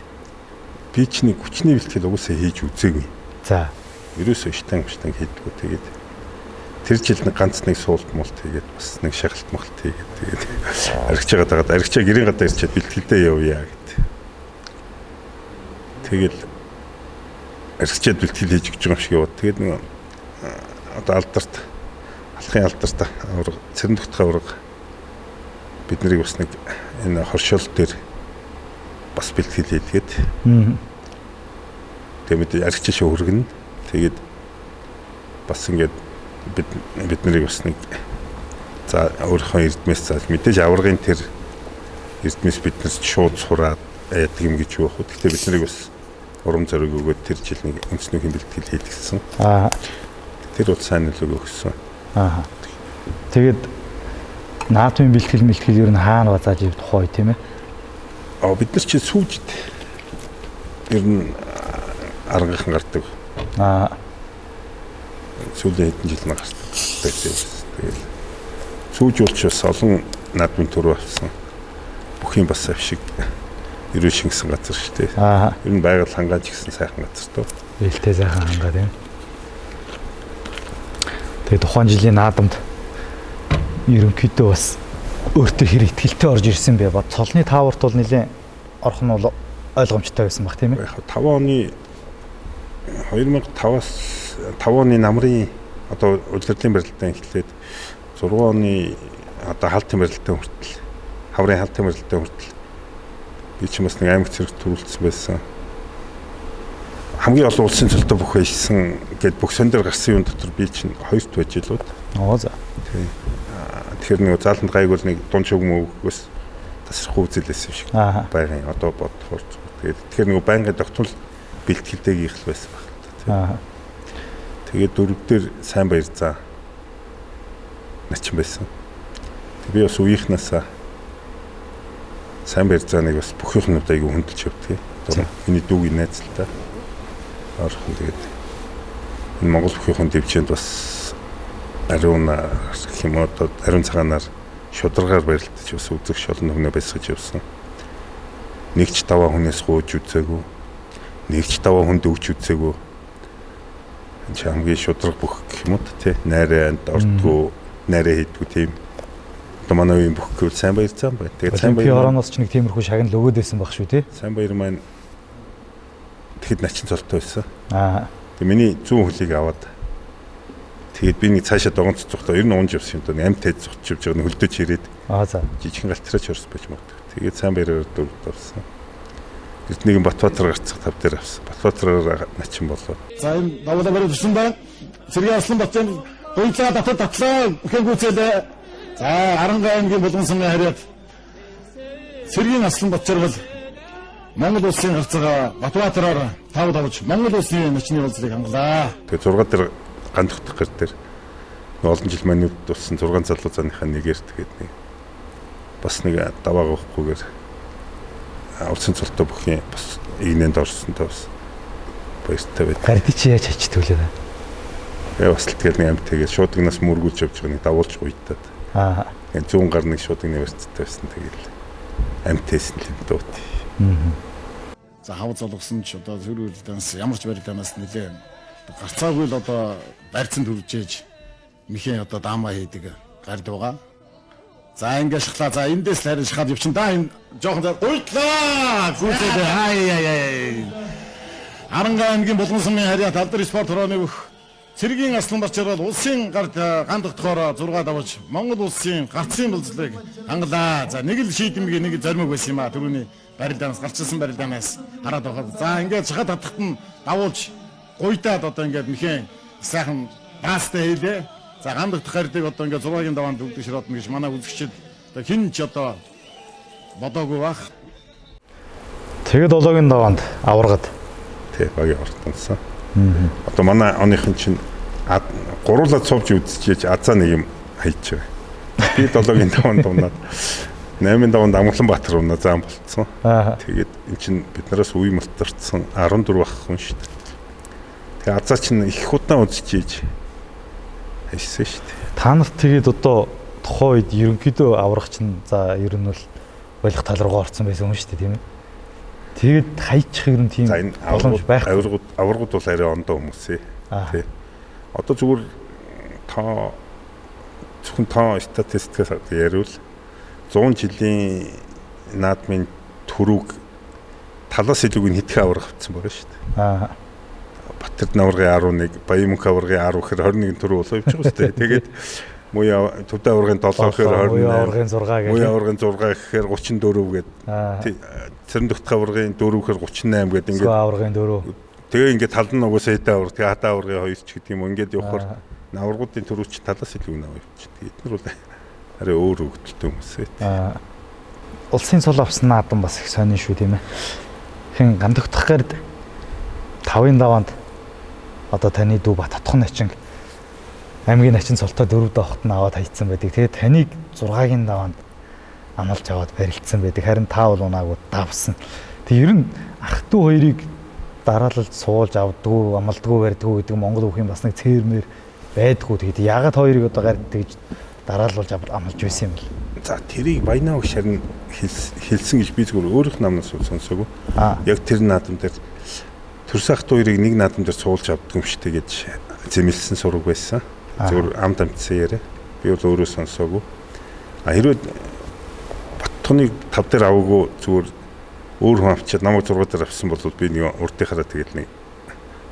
би ч нэг хүчний бэлтгэл угсаа хийж үзээгүй. за Ерөөсөө штанг хийдгүү. Тэгээд тэр жил нэг ганц нэг суулт муулт хийгээд бас нэг шагалт махалт хийгээд тэгээд аригчаагаа дагаад аригчаа гэрийн гадаа ирчээд бэлтгэлдээ явъя гэд. Тэгэл аригчаад бэлтгэл хийж өгч байгаа юм шиг яваад тэгээд нэг одоо алдарт алхын алдарт авраг цэрэн тогтхой авраг бид нарыг бас нэг энэ хоршоол дээр бас бэлтгэл хийлгээд тэгээд аригчаа шүүргэн тэгээд бас ингээд бид нарыг бас нэг за өөрийнхөө эрдмээс зааж мэдээж аврагын тэр эрдмээс биднээс шууд сураад яадаг юм гэж юу вэ? Гэхдээ бид нарыг бас урам зориг өгөөд тэр жил нэг үндэснүүхийн бэлтгэл хийлгэсэн. Тэр бол сайн нөлөө өгсөн. тэгээд наадмын бэлтгэл ер нь хаана базааж ив тухай тийм ээ? Бид нар чи сүүжид ер нь аргынхан гардаг. Сүүлийн хэдэн жил нь гардаг. Тэгээд сүүж болчоос олон наадмын төр болсон. Бүх юм бас авшиг ерөө шингэсэн газар шүү дээ. Ер нь байгаль хангааж гисэн сайхан газар тоо. Ээлтэй сайхан хангаа тийм. Тэгээд тухайн жилийн наадамд ерөнхийдөө бас өөртөө хэр ихтгэлтэй орж ирсэн бэ? Бод цолны тааварт бол нэлээд орох нь бол ойлгомжтой байсан баг тийм ээ? 5 оны 2005-аас 5 оны намрын одоо удирдлын барилтаа эхлээд 6 оны одоо хаалтын барилтаа хүртэл хаврын хаалтын барилтаа хүртэл би ч бас нэг аймаг цэрэг төрүүлсэн байсан. Хамгийн олон улсын цолтой бүх байшсан гээд бүх сон дээр гарсан юм дотор би чинь хоёрт байж илүүд. За. Тэгэхээр нэг зааланд гайгүй нэг дунд шүгмөөс тасрахгүй үзэлээс юм шиг байгаа. Одоо бодохоор тэгээд тэгэхээр нэг байнгын тогтмол бэлтгэлтэйг их л байсан баг. Тэгээд дөрөв дээр сайн баяр заа начин байсан. Би бас үеийнхнээс сайн баяр зааныг бас бүх юмнууд айгүй хөндлөж явдаг. Одоо миний дүүгийн найзлаа орхон тэгээд энэ Монгол бүх юмын дэвжээнд бас ариун юм одоо ариун цагаанаар шударгаар барилдаж бас үзэг шолон өмнө байсгаж явсан. Нэг ч даваа хүнээс гууж үзээгүй. Нэг ч даваа хүнд өгч үзээгүй. Энэ хамгийн шудраг бүх юм уу те найранд ортгүй найраа хийдгүү тийм. Одоо манай үеийн бүх гэвэл сайн баяр зам байна. Тэгээд сайн баяр орооноос ч нэг тиймэрхүү шагнал өгөөд байсан баг шүү те. Сайн баяр маань тэгэхэд начин цолтой байсан. Тэгээд миний зүүн хөлийг аваад тэгээд би нэг цаашаа догонцох цогтой ер нь унж явсан юм даа. Амт тайд цогч явж байгаа нь хөлдөөж ирээд. За. Жижигэн галтраач орс байж магадгүй. Тэгээд сайн баяраар дөрөвд авсан. Эрдэнэгийн Батбаатар гарцах тав дээр авсан. Батбаатараар начин болоод. За энэ даваа барь өссөн байна. Сэргийн Асланбаатарын гуйцаа татад татлаа бүхэн гүйцэлээ. За Аранга аймгийн Булган сумын хариад Сэргийн Асланбаатар бол Монгол улсын харьцаа Батбаатараар тав давж Монгол улсын начны улсыг хангалаа. Тэгээд 6 дээр гандхдах гэр дээр олон жил манайд тулсан 6 залуу зааныхаа нэгээр тэгээд нэг бас нэг даваа гоохгүйгээр улсын цолтой бүх юм бас игнэнд орсонтой бас баяртай байд. Гарди чи яаж хачтуулаа? Бас л тэгээд нэг амт тэгээд шуудгнаас мөргүүлж явж байгаа нэг давуулж гуйтаад. Тэгээд 100 гар нэг шуудгны барьцтай байсан тэгээд амтээсэн л юм дуут. За хав золгосон ч одоо зөвлөлдөөс ямар ч барилдаанаас нэлээ гарцаагүй л одоо барьцсан төржээж михэн одоо даамаа хийдэг гард байгаа. За ингэ шахлаа. За эндээс л харин шахаад явчин да энэ жоохон уйтлаа. Гүцээд Аранга аймгийн Булгансамын харьяат алдар спорт хорооны бүх цэргийн аслан бачараад улсын гарт гандагдахоор 6 давж Монгол улсын гарцын болцлыг хангалаа. За нэг л шийдэмгийн нэг зоримог байсан юм а. Түрүүний барилдаанаас гарчилсан барилдаанаас хараад байхад. За ингээд шахаад татахт нь давуулж гуйдаад одоо ингээд мэхэн сайхан даастай хийлээ. За гандагдах харьдаг одоо ингээд 6-гийн даваанд өгдөг широтно гэж манай үзэгчид одоо хин ч одоо бодоогүй бах. Тэгээд 7-гийн даваанд аваргад Тэ багийн ортонсон. Одоо манай оныхын чинь гуруулаад сууж үзчихэж азаа нэг юм хайж байгаа. Би 7-гийн даваанд дунаад 8-ын даваанд Амгаланбаатар унаа заан болцсон. Тэгээд эн чинь биднээс үе мөлтөрцсөн 14 ах хүн шүү дээ. Тэгээ азаа чинь их удаан үзчихэж хайсан шүү дээ. та нарт тэгээд одоо тухайн үед ерөнхийдөө аврах чинь за ер нь бол болох тал руугаа орсон байсан юм шүү дээ тийм ээ. Тэгээд хайчих ер нь тийм боломж байх. Аваргууд бол арай ондоо хүмүүсээ. Тий. Одоо зүгээр зөвхөн статистикаас яриул 100 жилийн наадмын төрөг талаас илүүг нь хитгэн авраг авцсан байгаа шүү дээ. Батэрд аврагын 11, Баянмөнх аврагын 10 гэхээр 21 төрөө болоо явж байгаа шүү дээ. Тэгээд Муя Төвдөө аврагын 7 гэхээр 28, Муя аврагын 6 гэхээр 34 гээд Цэрэндөгт аврагын 4 гэхээр 38 гээд ингээд аврагын 4. Тэгээ ингээд тал нь угаасаа хэдэн авраг, тэгээ хатаа аврагын 2 ч гэдэг юм ингээд явахаар аврагуудын төрөвч талаас илүү наваа явчих. Эдгээр бол арай өөр хөвгөлтэй хүмүүс ээ. Улсын цол авсан наадам бас их сонин шүү тийм ээ. Хэн гандагдах гээд 5-ын даваанд одоо таны дүү Баттатхан начин аймгийн начин цолтой 4 давхт нь аваад хайцсан байдаг. Тэгээд таныг 6-гийн даваанд амлаж аваад барилдсан байдаг. Харин та бол унаагүй давсан. Тэг ер нь ах トゥ хоёрыг дараалал суулж авдггүй, амлдггүй барьдггүй гэдэг Монгол бүхийн бас нэг цээрмэр байдгүй. Тэгээд яагаад хоёрыг одоо гард тэгж дараалуулж амлаж байсан юм бэл. За тэрийг Баянаа их шарн хэлсэн гэж би зүгээр өөрөх намнаас сонсоогүй. Яг тэр наадам дээр төрсөн ах トゥ хоёрыг нэг наадам дээр суулж авдаг юм шигтэй гэж зэмлсэн сураг байсан. Зүгээр амт амтсан яриа. Би бол өөрөө сонсоогүй. Хэрвээ Баттханыг 5 дээр аваагүй зүгээр өөр хүн авчиад намайг 6 дээр авсан бол би нэг урдынхаараа тэгэл нэг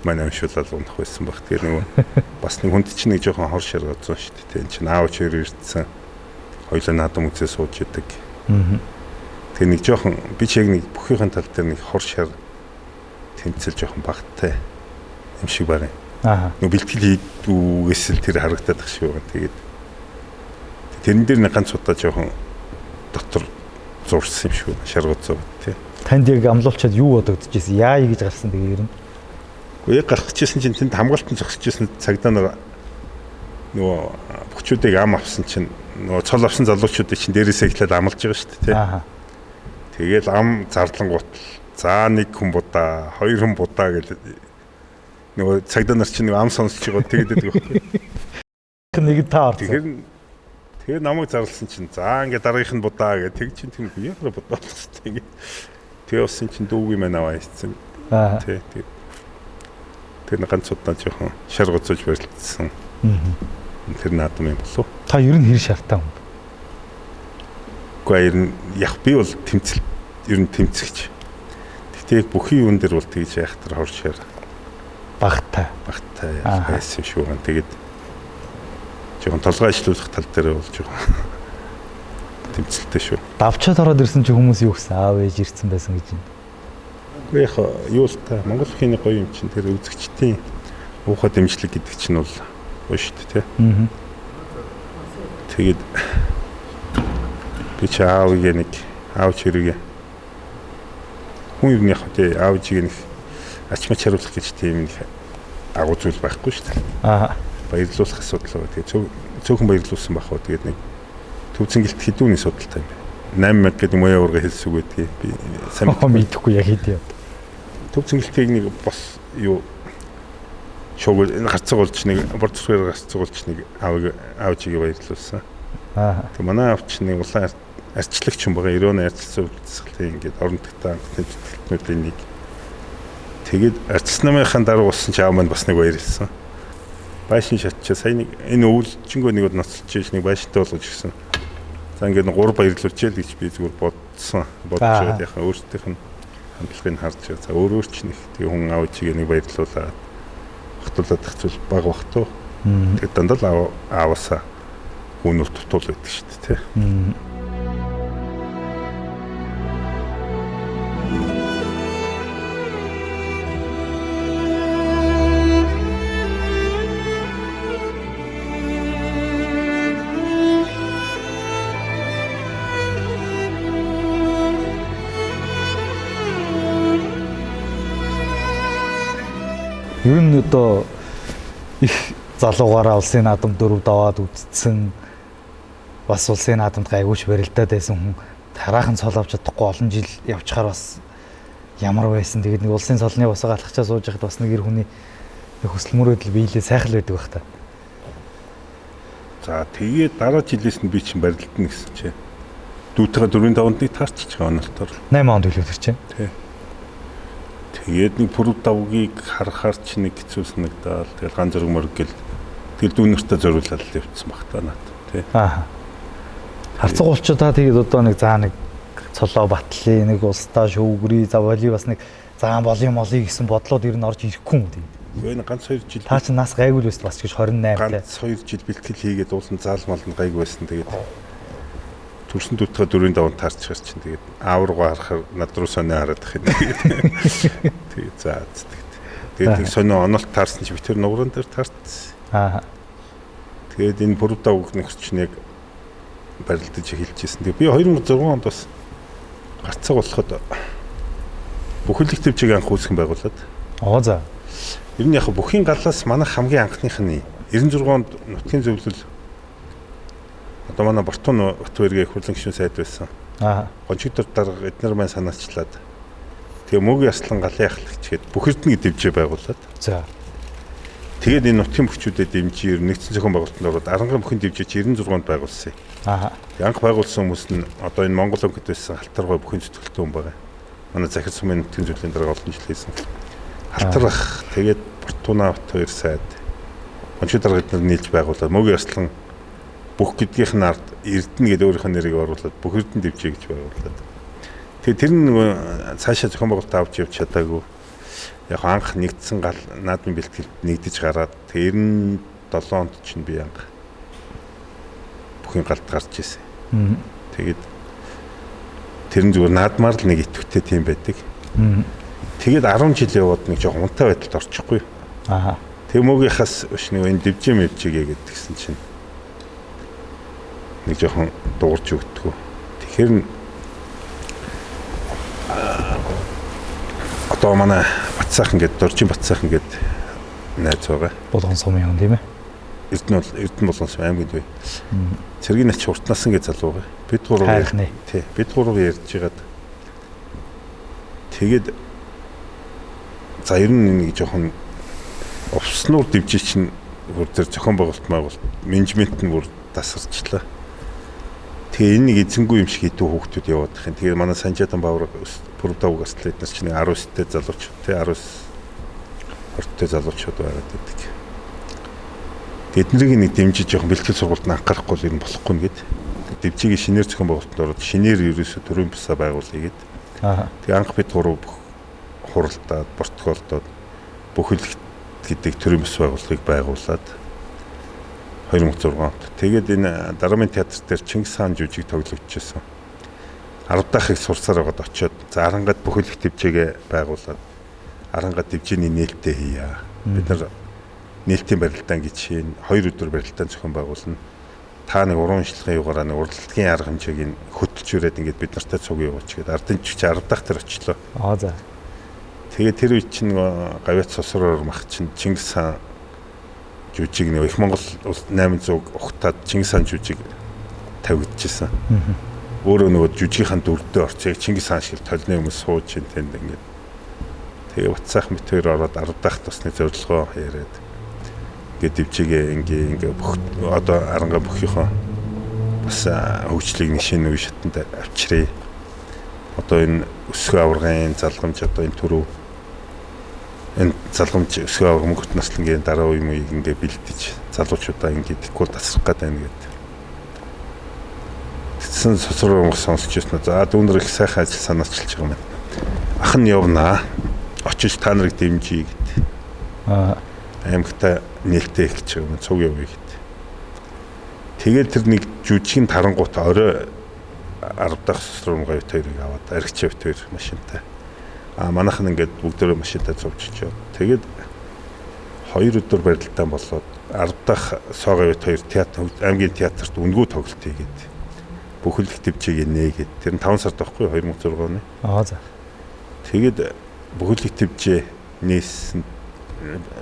манай амшуулаад унах байсан баг. Тэгээ нөгөө бас нэг хүнд чинь нэг жоохон хор шаргацсан шүү дээ. Энд чинь аав ч хоёр ирдсэн. Хоёлаа наадам үзээ сууж идэг. Тэгээ нэг жоохон би ч яг нэг бүхийхэн тал дээр нэг хор шар тэмцэл жоохон багтай юм шиг байна. Нөгөө бэлтгэл хийдгээс л тэр харагдаад ах шиг байна. Тэгээд тэрэн дээр нэг ганц удаа жоохон дотор зурсан юм шиг байна. Шаргацсан тий. Танд яг амлуулчаад юу бодогдож байсан? Яа гэж гарсан тэгээ ер нь. Гэхдээ яг гарах гэжсэн чинь тэнд хамгаалтанд зогсчихсэн цагдаа нар нөгөө бөхчүүдийг ам авсан чинь нөгөө цол авсан залуучуудыг чинь дээрээсээ эхлээд амлаж байгаа шүү дээ тий. Тэгэл ам зарлан гутал за нэг хүн будаа, хоёр хүн будаа гэж нөгөө цагдаа нар чинь ам сонсож байгаа тэгээд байдаг байхгүй. Нэг та орсон. Тэгээ намайг зарласан чинь за ингээд дараагийнх нь будаа гэж тэг чинь тийм яг будаа болчихсон ингээд тэгээ усан чинь дүүгийн мань аваа хийсэн. Тий. Тэр ганц удаа жоохон шаргацуулж барилдсан. Тэр наадам юм болов. Та ер нь хэр шартаа юм? Гэхдээ ер нь яг би бол тэмцэл ер нь тэмцэгч. Гэхдээ бүхий юун дээр бол тэгж яхтар хоршоор багтай байсан шүү. Тэгээд жоохон толгой ажилуулах тал дээр бол жоохон тэмцэлтэй шүү. Давчаад ороод ирсэн чи хүмүүс юу гэсэн аав ээж ирсэн байсан гэж юм. Гэхдээ яг юу л та Монгол бүхний гоё юм чинь тэр үзэгчдийн уухай дэмжлэг гэдэг чинь бол гоё шүү дээ тий. Тэгээд би ч аавыг нэг аав чирэг хүн юм яг тий аав чиг нэг ачмач харуулах гэж тийм нэг агуу зүйл байхгүй шүү дээ. Баярлуулах асуудал байгаа. Тэгээд цөөхөн баярлуулсан байх уу. Тэгээд нэг төв цэнгэлт хэдүүний судалтай юм байна. 8000 гэдэг моя урга хэлсэг байдгийг би сайн мэдэхгүй яг хэд юм. Төв цэнгэлтийг нэг бос юу шоуг гарцуулж нэг борцоор гарцуулж нэг аавчиг баярлуулсан. Тэг манай аавч нэг улаан арчлагч юм байгаа. 90-ны арчилсан үйлчлэлийн ингээд орон тагтаа тэмцэлтнүүдийн нэг. Тэгээд арчилсныхаа дараа болсон ч аав маань бас нэг баярлсан. Байшин шатчаа сая нэг энэ өвлжингөө нэг ноцолж нэг байшинтай болгож гисэн. За ингээд 3 баярлуулж ял гэж би зүгээр бодсон. Бодож байгаад яхаа өөртөөх нь хандлагыг харж байгаа. За өөрөө ч нэг тэг хүн аав ээжийг нэг баярлуулаад хатуулаад их зүйл баг бах туу. Тэгээд дандаа л ааваасаа үнэл тутуул байдаг шүү дээ тий. Ер нь одоо их залуугаараа улсын наадамд дөрөв даваад үтцсэн бас улсын наадамд гайгүйч барилдаад байсан хүн тараахан цол авч чадахгүй олон жил явчихаар бас ямар байсан. Тэгээд нэг улсын цолны босоо галахчаа сууж байхад бас нэг эр хүний хүсэл мөрөөдөл биелээ сайхан байдаг байх та. За тэгээд дараа жилээс нь би чинь барилдана гэсэн чинь дүүтэйгээ 4-5-нд таарчих байгаа онолтоор 8 онд төлөвлөж чинь. Тий. Тэгээд нэг пүрэв давгийг харахаар ч нэг хэцүү санагдаад тэгэл ганц зэрэг мөрөг гэл тэгэл дүүнэртээ зориулаад л явчихсан баг та наад тий. Аа. Харцгуулчдаа тэгээд одоо нэг заа нэг цолоо батлын нэг улстай шүүгрий завали бас нэг заан болын молыг гэсэн бодлоод ер нь орж ирэхгүй юм тэгээд. Гүн ганц 2 жил Та чинь нас гайгүй л байсан бас гэж 28 ганц 2 жил бэлтгэл хийгээд уусан заалмалд гайгүй байсан тэгээд төрсөн дүүтэйгээ 4-5 таарчихар чинь тэгээд аавргаа харахаар над руу сонио хараад их юм тэгээд за тэгээд нэг сонио онолт таарсан чи битэр нууран дээр таарсан. Аа. Тэгээд энэ пүрэвдаа өгнөх чинь яг барилдаж эхэлчихсэн. Тэгээд би 2006 онд бас гарцаг болоход бүхэлдэх төвчийг анх үүсгэн байгуулад. Оо за. Ер нь яг бүхийн галаас манайх хамгийн анхных нь 96 онд нутгийн зөвлөл одоо манай Бортон Батбаяргийн хурлын гишүүн сайд байсан. Аа. Гончигдор дарга эднэр маань санаачлаад тэгээ мөгийн яслан галын ахлагч гээд бүх эрдэнэ дэвжээ байгуулад. За. Тэгээд энэ нутгийн бүхчүүдэд дэмжиж нэгдсэн зохион байгуулалтанд ороод Арангийн бүхэн дэвжиж 96 онд байгуулсан. Аа. Анх байгуулсан хүмүүс нь одоо энэ Монгол өнгөд байсан халтаргой бүхэн зүтгэлтэй хүн байгаа. Манай захир сумын нутгийн зөвлөлийн дарга олон жил хийсэн. Халтарх тэгээд Бортуна Батбаяр сайд Гончигдор дарга эднэр нийлж байгуулад мөгийн яслан бүх гэдгийнх нь ард эрдэнэ гэдэг өөрийнх нь нэрийг оруулаад бүх эрдэнэ дэвжээ гэж байгуулад. Тэгээд тэр нь цаашаа зохион байгуулалт авч явж чадаагүй. Яг анх нэгдсэн гал наадмын бэлтгэлд нэгдэж гараад 97 онд чинь би анх бүхийн галд гарч ирсэн. Тэгээд тэр нь зүгээр наадмаар л нэг идэвхтэй тийм байдаг. Тэгээд 10 жил яваад нэг жоохон унтаа байдалд орчихгүй. Аа. Тэмүүгийнхаас биш нэг энэ дэвжээ мэвжээгээ гэдгсэн чинь нэг жоохон дуурж өгдөггүй. Тэгэхээр одоо манай Батсайхан гэдэг Доржин Батсайхан гэдэг найз байгаа. Болгон сумын хүн тийм ээ. Эрдэнэ болгон сум аймагд бай. Цэргийн нач уртнасан гэж залуу байгаа. Бид гурав тий. Бид гурав ярьж байгаад тэгээд за ер нь нэг жоохон офснуур дэвжээ чинь бүр тэр зохион байгуулалт менежмент нь бүр тасарчлаа. Тэгээ энэ нэг эзэнгүй юм шиг хэдүү хүүхдүүд яваад их юм. Тэгээ манай Санжадан Баавар пүрэвдаа угаслаа эднэр чинь 19-тэй залуучууд тий 19-20-тэй залуучууд байгаад байдаг. Эднэрийг нэг дэмжиж жоохон бэлтгэл сургуульд анхаарахгүй л юм болохгүй нэгэд. Дэвжээгийн шинээр зохион байгуулалтанд ороод шинээр ерөөсө төрийн бусаа байгуулъя гэд. Аа. Тэгээ анх бид гурав хуралдаад, протоколдоод бүхэлд гэдэг төрийн бус байгууллагыг байгуулад 2006 онд. Тэгээд энэ Дарамын театр дээр Чингис хаан жүжиг тоглогдчихсон. 10 дахь их сурсаар байгаад очиод за Арангад бүхэлдэх дэвжээгээ байгуулад Арангад дэвжээний нээлттэй хийя. Бид нар нээлтийн барилдаан гэж хийн 2 өдөр барилдаан зохион байгуулна. Та нэг уран шинжилгээний югаараа нэг урлагийн арга хэмжээг хөтөлж өрөөд ингээд бид нартай цуг явууч гэдэг ардын чигч 10 дахь тэр очлоо. Аа за. Тэгээд тэр үед чинь гавьяц сосроор мах чинь Чингис хаан жүжиг нэг их Монгол 800 ухтаад Чингис хаан жүжиг тавигдчихсан. Өөрөө нөгөө жүжигийнхэн дүрдээ орцыг Чингис хаан шиг толны хүмүүс сууж ин тэнд ингээд. Тэгээ Батсайхан бит хоёр ороод 10 дахь тусны зорилгоо яриад ингээд дэвжээгээ ингээ бүх одоо Арангаа бүхийнхөө бас хөгжлийг шинэ үе шатанд авчирээ. Одоо энэ өсгөө аваргын залгамж одоо энэ төрөв энэ залгамж өсгөө аварга мөнгөт наслангийн дараа үе мөийг ингээ бэлдэж залуучуудаа ингээ тэгвэл тасрах гэдэг юм гээд. Тэгсэн сосроо сонсч ирсэн. За дүүнэр их сайхан ажил санаачилж байгаа юм байна. ах нь явнаа. Очиж та нарыг дэмжиж гэд. Аймагта нээлттэй их гэж юм цуг явъя гэд. Тэгээд тэр нэг жүжигний тарангуут орой 10 дахь сусруугаа хоёрыг аваад аригч хоёр машинтай. Манайхан ингээд бүгдөө машинтай зовчихжээ. Тэгээд 2 өдөр барилдаан болоод 10 дахь соогийн хоёр театр аймгийн театрт үнгүү тоглолт хийгээд бүхэл их төвчийг нээгээд тэр нь 5 сард байхгүй 2006 оны. За. Тэгээд бүхэл их төвчээ нээсэн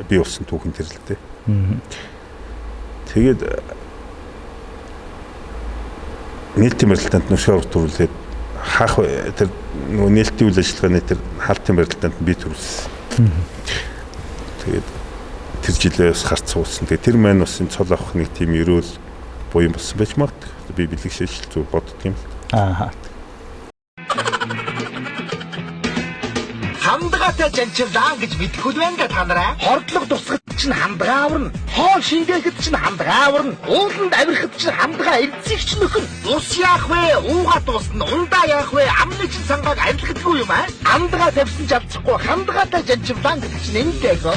би болсон түүхэн тэр л дээ. Тэгээд нийтийн барилдаанд нөхөр төрүүлээд хаах тэр нөгөө нээлтийн үйл ажиллагааны тэр хаалтын барилдаанд би төрүүлсэн. Тэгээд тэр жилээ бас харц суулсан. Тэгээд тэр маань бас энэ цол авах нэг тийм ерөөл буян болсон байж магадгүй. Би бэлэг шийдэл зүг боддог юм л. Хандгаатай жанчилаа гэж мэдхгүй байна да та нараа. Хордлого тусахад чинь хандгаа аварна. Хоол шингээхэд чинь хандгаа аварна. Ууланд авирахад чинь хандгаа эрдэсэгч нөхөн. Ус яах вэ? Уугаа дуусна. Ундаа яах вэ? Амны чинь сангааг арилгадаггүй юм аа. Хандгаа тавьсан ч алдчихгүй. Хандгаатай жанчилаа гэдэг чинь энэтэй гоо.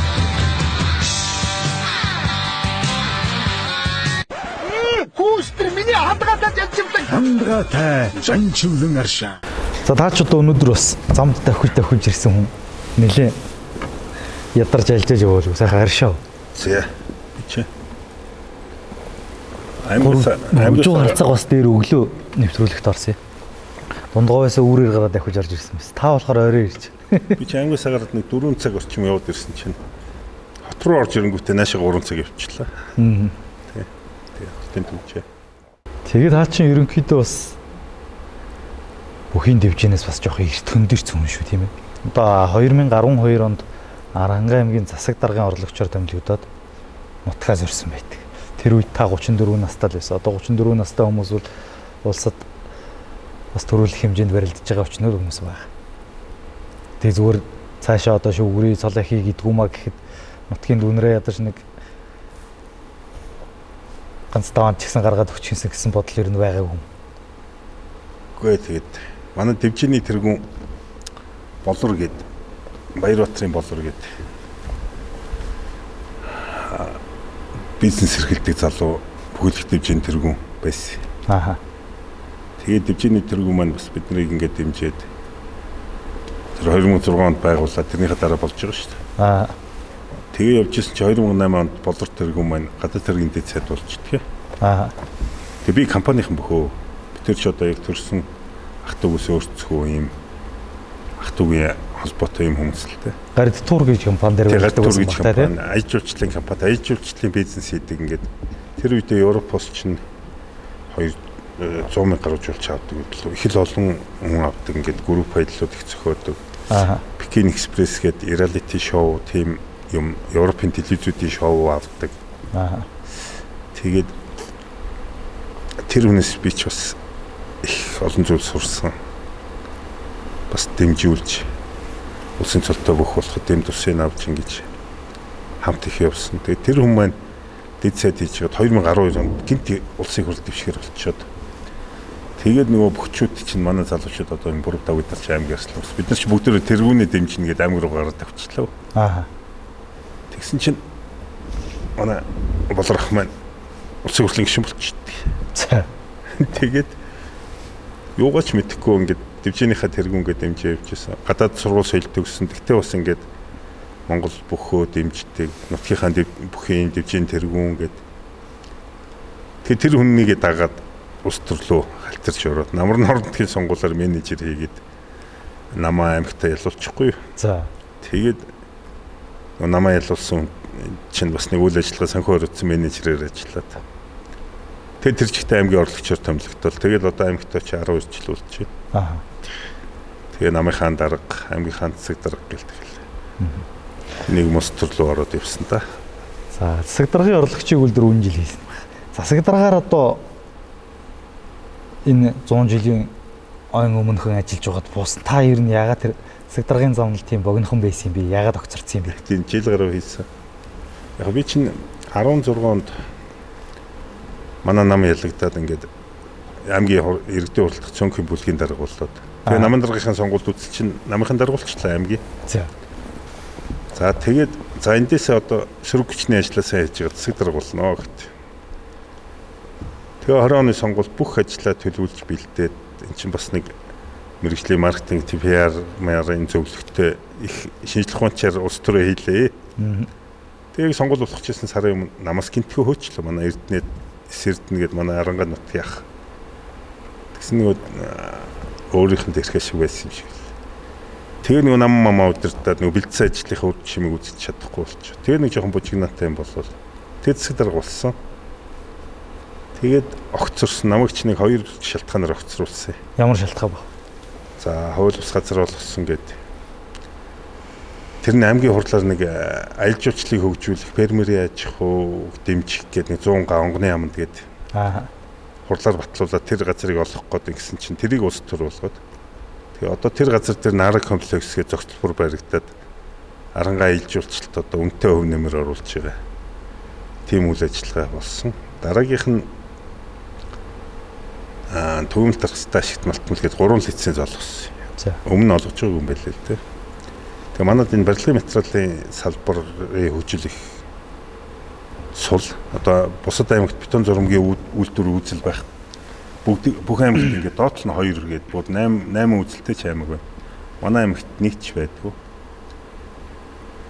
Хүүстэр миний хандгаатай жанчилаа. Хандгаатай жанчивлан аршаа. За та ч одоо өнөөдөр бас замд давхиж ирсэн хүн нэлээ ядарч альжээж явуулж сайхан аршаа. За. Бичээ. Аймаг харцаг бас дээр өглөө нэвтрүүлэгт орсон. Дундгойоос үүрээр гараад давхиж орж ирсэн мэс. Та болохоор орой ирж. Би ч аймагаас гараад нэг 4 цаг орчим яваад ирсэн чинь хот руу орж ирэнгүүтээ наашаа 3 цаг явчихлаа. Тэгээд төвчээ. Тэгээд хаа чин ерөнхийдөө бас бүхийн дэвжэнээс бас жоох их төндөрч хүн шүү тийм ээ. Одоо 2012 онд Аранга аймгийн засаг даргын орлогчоор томилогдоод нутгаа зорьсон байдаг. Тэр үед та 34 настай л байсан. Одоо 34 настай хүмүүс бол улсад бас төрүүлэх хэмжээнд барилдаж байгаа өчнөр хүмүүс байна. Тэгээ зүгээр цаашаа одоо шүүгрий цолоо хийгдгүү маа гэхэд нутгийн дүүнрээ ядаж нэг ганц таван ч гэсэн гаргаад өччихсэн гэсэн бодол ер нь байгаагүй юм. Үгүй тэгээд манай дэвжээний тэргүүн болор гээд Баярбаатарын болор гээд бизнес эрхэлдэг залуу бүхэлдэх дэвжээний тэргүүн байсан. Тэгээд дэвжээний тэргүүн маань бас биднийг ингээд дэмжиж тэр 2006 онд байгууллаа. Тэрнийхээ дараа болж байгаа шүү дээ. Тэгээ явж ирсэн чи 2008 онд болор тэргүүн маань гадаад тэргийн дэд сайд болчихдгий. Тэгээ би компанийн бөхөө бид тэр ч одоо яг төрсэн ах トゥ угээс өөрсдөө ийм ах トゥ угийн холбоотой юм хүмүүс л дээ. Гард тур гэж компани дээр байдаг гэсэн байна тийм. Аж жуулчлалын компани, аж жуулчлалын бизнес хийдэг ингээд тэр үедээ Европоос чинь 200 мянга гаруй жуулч авдаг гэвэл их л олон хүн авдаг ингээд групп аяллууд их зохиодог. Пекин экспресс гэдэг reality show тийм юм Европын телевизүүдийн шоу авдаг. Тэгээд тэр хүнээс би ч бас их олон зүйл сурсан. Бас дэмжүүлж улсын цолтой бүх болоход энд тусын авч ингэж хамт их явсан. Тэгээд тэр хүн маань дэд сайд хийж байгаа 2012 онд гинт улсын хурл дэвшгээр болчиход. Тэгээд нөгөө бөхчүүд чинь манай залуучууд одоо энэ бүрд давыдарч аймгаас л бид нар ч бүгдөө тэргүүнээ дэмжинэ гэдэг аймаг руу гараад авчихлаа. Тэгсэн чинь манай болрох маань улсын хурлын гишүүн болчихсон. Тэгээд юугаач мэдэхгүй ингээд дэвжээнийхээ тэргүүнгээ дэмжиж явжсэн. Гадаад сургууль соёлт өгсөн. Тэгтээ бас ингээд Монгол бөхөө дэмждэг. Нутгийнхаа бүхийн дэвжээн тэргүүн гээд. Тэгээд тэр хүннийг дагаад улс төрлөө халтарч ороод намрын ордын сонгуулиар менежер хийгээд намаа аймагтаа ялуулчихгүй. Тэгээд намаа ялуулсан чинь бас нэг үйл ажиллагаа санхүү өрөөцсөн менежерээр ажиллаад. Тэгээд тэр чигтээ аймгийн орлогчоор томилогдол. Тэгээд одоо аймагтаа чи 12 жил болж байна. Тэгээ намынхаа дарга, аймгийнхаа засаг дарга гэлдэг. Нэг мос төрлөө ороод явсан та. За засаг даргын орлогчийг үл 4 жил хийсэн. Засаг даргаар одоо энэ 100 жилийн ойн өмнөхөн ажиллаж байгаад буусан. Та ер нь яагаад тэр засаг даргын замнал тийм богинохон байсан юм бэ? Яагаад огцорсон юм бэ? Тийм жил гаруй хийсэн. Яг би чинь 16 онд манай нам ялагдаад ингээд аймгийн иргэдийн хуралдах цонхийн бүлгийн дарга болоод Тэгээ намын даргын сонгуульд үзэл чинь намынхан даргуулчлаа аймгийн. За. За тэгээд за эндээсээ одоо шүрэг хүчний ажлаа сайн хийж байгаа засаг дарга болно гэт. Тэгээ 20 оны сонгуульд бүх ажлаа төлөвлөж бэлдээд эн чинь бас нэг мэргэжлийн маркетинг, PR, марын зөвлөгтэй их шинжлэх ухаанчаар улс төрөө хийлээ. Тэгээ сонгуул болох гэсэн сарын өмнө намаас гинтгэн хөөчлөө манай Эрдэнэт Эсэрдэнэ гээд манай Арангаа нут яах. Тэгсэн нэг өөрийнх нь тэрхээ шиг байсан юм шиг. Тэгээ нэг намаа удирдаад нэг бэлдсэн ажлынхаа үр чимийг үзэж чадахгүй болчих. Тэгээ нэг жоохон бужигнаатай юм болол. Тэгээд засаг дарга болсон. Тэгээд огцорсон намагч нэг 2 шалтгаанаар огцруулсан. Ямар шалтгаан ба? За хууль бус газар болгосон гэдэг. Тэр нь аймгийн хурлаар нэг аялал жуулчлалыг хөгжүүлэх, фермерийн аж ахуй дэмжих гэдэг нэг 100 онгоны яамд гэдэг. Хурлаар батлуулаад тэр газрыг олох гээд гэсэн чинь тэрийг улс төр болгоод. Тэгээ одоо тэр газар дээр нараг комплексгээ зохицолбор баригдаад арангаа аялал жуулчлалт одоо үнэтэй хөв нэмэр оруулж байгаа. Тийм үйл ажиллагаа болсон. Дараагийнх нь төвөмөл тархстай ашигт малтмал гээд 3 лиценз олгосон. За. Өмнө олгож байгаагүй юм байл л дээ. Тэгээ манад энэ барилгын материалын салбарын хөгжүүлэх сул одоо бусад аймагт бетон зурмгийн үйлдвэр үзэл байх. Бүх аймагт ингээд доотлол нь 2 гээд бод 8 үзэлтэй ч аймаг байна. Манай аймагт нэг ч байдгүй.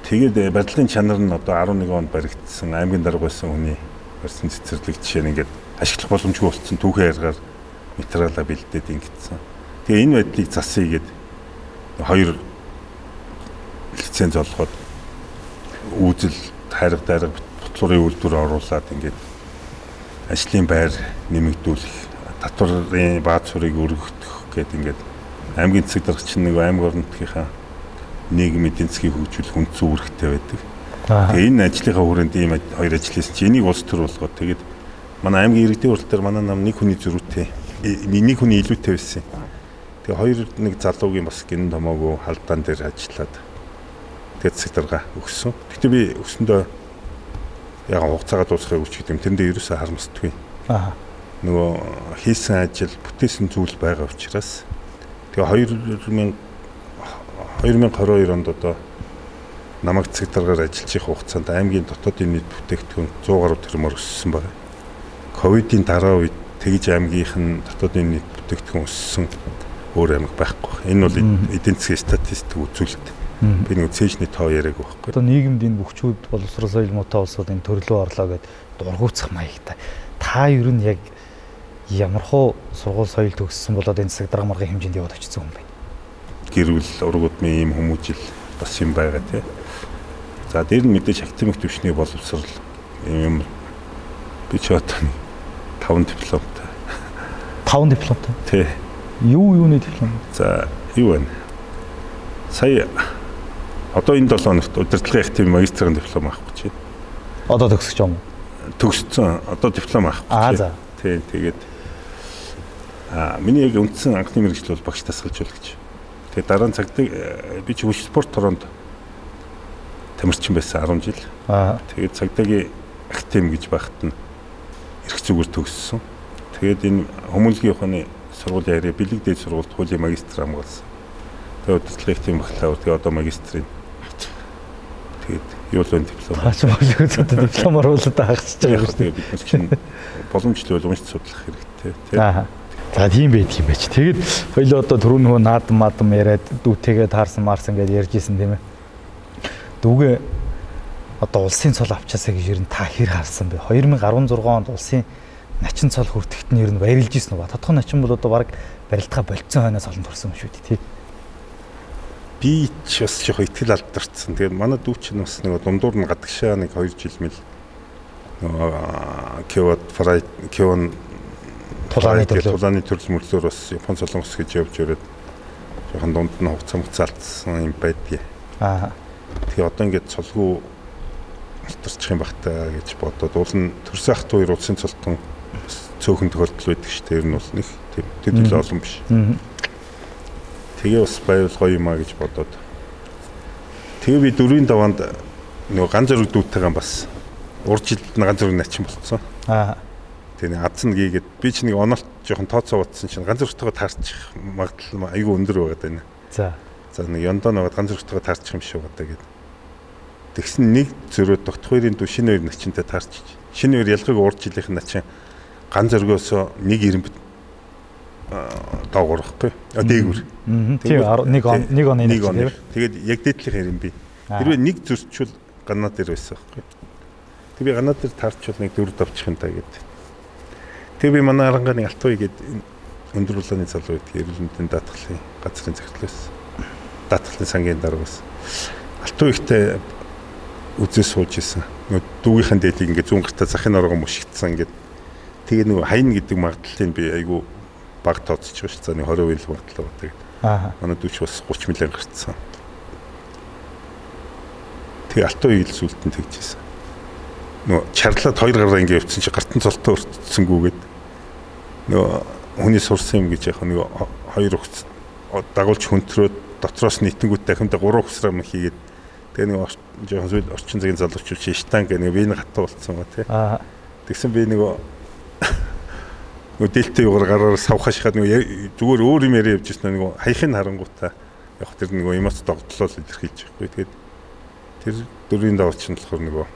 Тэгээд барилгын чанар нь одоо 11 онд баригдсан аймгийн дарга байсан хүний барьсан цэцэрлэг жишээ нь ингээд ашиглах боломжгүй болсон түүхэн яргаар материалаа бэлдээд ингэсэн. Тэгээ энэ байдлыг засъя гээд 2 лиценз олгоод үзэл хайрга дарга ботлорын үйлдвэр оруулаад ингээд ажлын байр нэмэгдүүлэх, татварын бааз сурыг өргөх гээд ингээд аймгийн засаг дарга чинь нэг аймаг орнотгийнхаа нийгмийн эдийн засгийг хөгжүүлэх үндсэн үүрэгтэй байдаг. Тэгээ энэ ажлынхаа хүрээнд ийм 2 ажил хийсэн чинь энийг улс төр болгоод тэгээд манай аймгийн иргэдийн хурал дээр манай нам нэг хүний зөрүүтэй нэг хүний илүүтэй байсан. Тэгээ 2 нэг залуугийн бас гин томоогүй халдаан дээр ажиллаад тэгээд засаг дарга өгсөн. Гэхдээ би өсөндөө яг хугацаагаа дуусгахыг үуч гэдэг юм. Тэрэндээ ерөөсөө харамсдаггүй. Нөгөө хийсэн ажил, бүтээсэн зүйл байгаа учраас тэгээ 2022 онд одоо намайг засаг даргаар ажиллаж их хугацаанд аймгийн дотоодын нийт бүтээгдэхүүн 100 гаруй тэрмээр өссөн байна. Ковидын дараа үед тэгж аймгийнх нь дотоодын нийт бүтээгдэхүүн өссөн өөр аймаг байхгүй. Энэ бол эдийн засгийн статистик үзүүлэлт. Би нэг цэжний тоо яриаг байхгүй. Одоо нийгэмд энэ бүхчүүд боловсрол соёл муутай улсууд энэ төрлөө орлоо гэд дургуутсах маягтай. Та ер нь яг ямархуу сургууль соёл төгссөн болоод энэ засаг дарга маргын хэмжээнд яваад очсон юм бэ? Гэрүүл ургуудмын ийм хүмүүжил бас юм байгаа тий. За дээр нь мэдээж академик төвшний боловсрол юм би ч одоо 5 дипломтой. 5 дипломтой. Тий. Юуны диплом? За юу вэ? Сая одоо энэ 7 хоногт удирдлагын академи магистрийн диплом авахгүй чи. Одоо төгсөж байгаа юм уу? Төгссөн. Одоо диплом авахгүй. За. Тий, тэгээд миний яг үндсэн анхны мэргэжил бол багш тасгалжуулагч. Тэгээд дараа нь цагтыг би ч хөгжил спорт торонд тамирчин байсан 10 жил. Тэгээд цагдаагийн академи гэж байхад нь эрх зүгээр төгссөн. Тэгээд энэ хүмүүнлэгийн ухааны сургуулийн харьяа бэлэг дээд сургуульд хуулийн магистр хамгаалсан. Тэгээд удирдлагын академи багтлаа. Тэгээд одоо магистрийн. Тэгээд юу л вэ диплом. Хаач магистрийн дипломоор уулаад хаагч байгаа шүү дээ. Бид нар чинь боломжтой уншиж судлах хэрэгтэй тий. За тийм байдаг юм байж. Тэгээд хоёул одоо түрүү нөгөө наадам яриад дүүтэйгээ таарсан марсан гэдээ ярьж исэн тийм ээ. Дүүгээ одоо улсын цол авчаасаа гэж ер нь та хэр харсан бэ? 2016 онд улсын начин цол хүртэхэд нь ер нь баярлж исэн үү? Тодорхой начин бол одоо баг барилдгаа болцсон хойноос олон төрсөн юм шүү дээ тий. Би ч бас жоохон итгэл алдарсан. Тэгээд манай дүү чинь бас нэг дундуур нь гадагшаа нэг 2 жил мэл Кион тулааны төрөл мөрлөөр бас Япон солонгос гэж явж өрөөд жоохон дунд нь хугацаа алдсан юм байдгийг. Тэгээ одоо ингээд цолгүй алтарчих юм бахтаа гэж бодоод уул нь төрсөн ах 2 улсын цолтон цөөхөн тохиолдол байдаг шүү дээ. Ер нь бол нэг тийм төдөл олон биш. Тэгээ бас байвал гоё юмаа гэж бодоод. Тэгээ би 4-ийн даваанд нөгөө ганц зөрөг дүүтэйгээ бас урд жилд ганц зөрөг начин болцсон. Тэгээ адсан гийгээд би ч нэг онолт жоохон тооцоо утсан чинь ганц зөрчтөгөө таарчих магадлал айгүй өндөр байгаад байна. За. За нэг ёндоо наваад ганц зөрчтөгөө таарчих юм шиг байгаа гэдэг. Тэгсэн нэг зөрөө догт хоёрын дүү шинэ хоёр начинтай таарчих. Шинэ хоёр ялгыг урд жилийнх нь начин ганц зөргөөсөө нэг ирэмб доогуур байхгүй. Дээгүр. Тийм нэг оны нэг он. Тэгээд яг дээдлийнх ирэмб би. Хэрвээ нэг зөрчүүл ганаа дээр байсан байхгүй. Тэг би ганаа дээр таарчвал нэг дөрөв давчих юм да гэдэг. Тэг би манай арангаа нэг алтгүй гэдэг өндөр улааны залуу гэдэг эрүүл мэндийн даатгалын газрын захирлаас даатгалын сангийн даргаас алтгүй ихтэй үзээ сууж исэн. Нөгөө дүүгийнхэн дээдийг ингээд зүүн гартаа захын оргоо мушигдсан ингээд тэгээ нөгөө хайн гэдэг магадлалыг би айгүй баг тооцож байгаа шүү. За нэг 20% л магадлал байгаа гэдэг. Манай дүүч бас 30 миллион гарцсан. Тэгээ алтгүй ил сүлтэн тэгжсэн. Нөгөө чарлаад 2 гараа ингээд явцсан чи гартан цолтоо өртсөнгүүгээд нөгөө хүний сурсан юм гэж яг нөгөө 2 өгц дагуулж хөнтрөөд дотроос нийтэнгүүд дахиндаа 3 өгсрам хийгээд тэгээ нөгөө жоохон зүйл орчин цагийн залуучууд чи штанг гэх нэг вен хатуу болцсон ба тий. Тэгсэн би нөгөө дээлтэй югаар гараар савхашгаад нөгөө зүгээр өөр юм яриа явж ирсэн нөгөө хаяхын харангуутаа яг тэр нөгөө юмас догтлол илэрхийлж байхгүй. Тэгээд тэр дөрвийн даваач нь болохоор нөгөө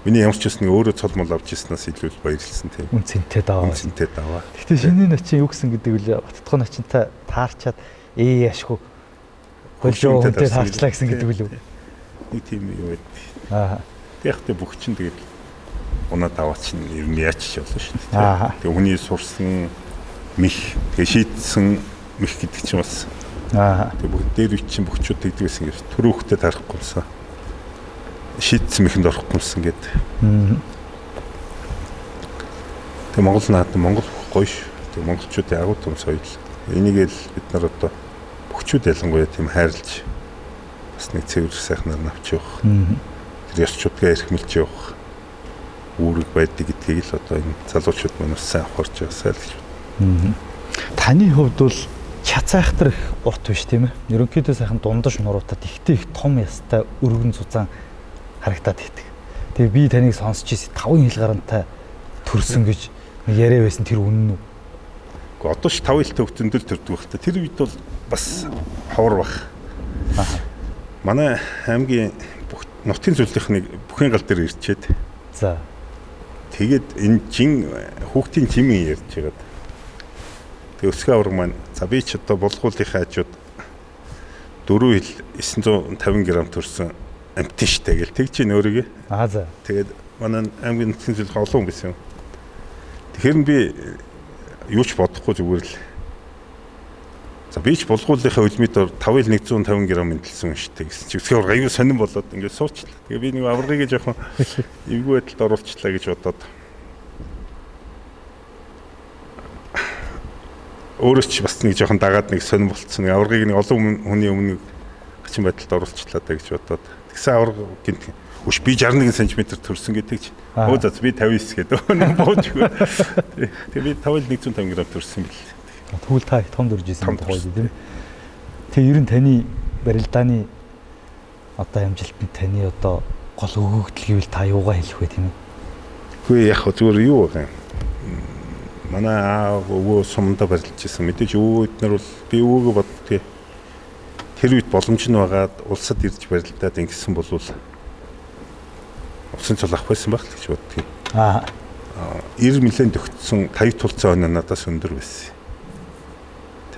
миний ямар ч бас нэг өөрөө цол мол авч ирснаас илүү баярлсан тийм. Үнцэнтэй даваа. Үнцэнтэй даваа. Гэхдээ шинэ начин юу гэсэн гэдэг үл баттгоо начинтай таарчаад яашгүй хөлжөө хүнтэй таарчлаа гэсэн гэдэг үл. Нэг тийм юу байд. Тэгэхдээ бүх чинь тэгээд унаа даваач нь ер нь яач ч болно шүү дээ. Тэгээ хүний сурсан мих тэгээ шийдсэн мих гэдэг чинь бас тэгээ бүгд дээр үе чинь бөхчүүд тэгдэг байсан гэж төрөөхтэй тарахгүйсэн. Шийдсэн мэхэнд орохгүйсэн гэд. Тэгээ Монгол наадам Монгол гоё шүү. Тэгээ монголчуудын агуу том соёл. Энийг л бид нар одоо бөхчүүд ялангуяа тийм хайрлж бас нэг цэвэр сайхнаар навч явах. Тэр ёсчуудгаа эрхмэлж явах үүрэг байдаг гэдгийг л одоо энэ залуучууд маань сайн авахарч байгаасаа л гэж байна. Таны хувьд бол чацайхтар их урт биш тийм ээ. Ерөнхийдөө сайхан дундаж нуруутад ихтэй их том ястай өргөн цуцаан харагдаад идэг. Тэгээ би таныг сонсч ирсэн 5 хил гарантай төрсөн гэж нэг яриа байсан тэр үнэн үү? Гэхдээ одоо ч 5 хилтэй хөвтөндөл төрдөг байх та. Тэр үед бол бас ховор бах. Манай аймгийн нутгийн зөвлөлийнхнийг бүхэн гал дээр ирчээд. За. Тэгээд энэ жин хүүхдийн жимийн ярьж байгаад. Тэгээ өсгөө авраг маань за би ч одоо булгуулынхаа хажууд 4 хил 950 г төрсөн амтэн штэ гэл тэгж ин өөрийгөө. За. Тэгээд манай аймгийн нутгийн зөвлөх олон хүн байсан юм. Тэгэхээр би юу ч бодохгүй зүгээр л. За би ч булгуулынхаа үлмид 5.150 г мэдлсэн штэ гэсэн чи өсгөө авраг аюу сонирн болоод ингээд суучлаа. Тэгээ би нэг аврагыг жоохон эвгүй байдалд оруулчлаа гэж бодоод. Өөрөө ч бас нэг жоохон дагаад нэг сонирн болцсон. Нэг аврагыг нэг олон хүний өмнө хачин байдалд оруулчлаа даа гэж бодоод. Тэгсэн авраг гинт өш би 61 см төрсөн гэдэг чи. Өө за би 59 гэдэг. Боожгүй. Тэгээ би 5.150 г төрсөн бил. Тэгвэл та том дөрж исэн тухай тийм. Тэгээ ер нь таны барилдааны одоо амжилтанд таны одоо гол өгөгдөл гэвэл та юугаа хэлэх вэ тийм үү? Үгүй яг зүгээр юу вэ? Манай аав өвөө сумдаа барилж исэн. Мэдээж өвөөд нар бол би өвөөгөө боддгийг тэр үед боломж нь байгаад улсад ирж барилдаад ингэсэн бол усан цол авах байсан байх л гэж боддгийг. 90 миллион төгссөн 50 тулцсан оноо надаас өндөр байсан.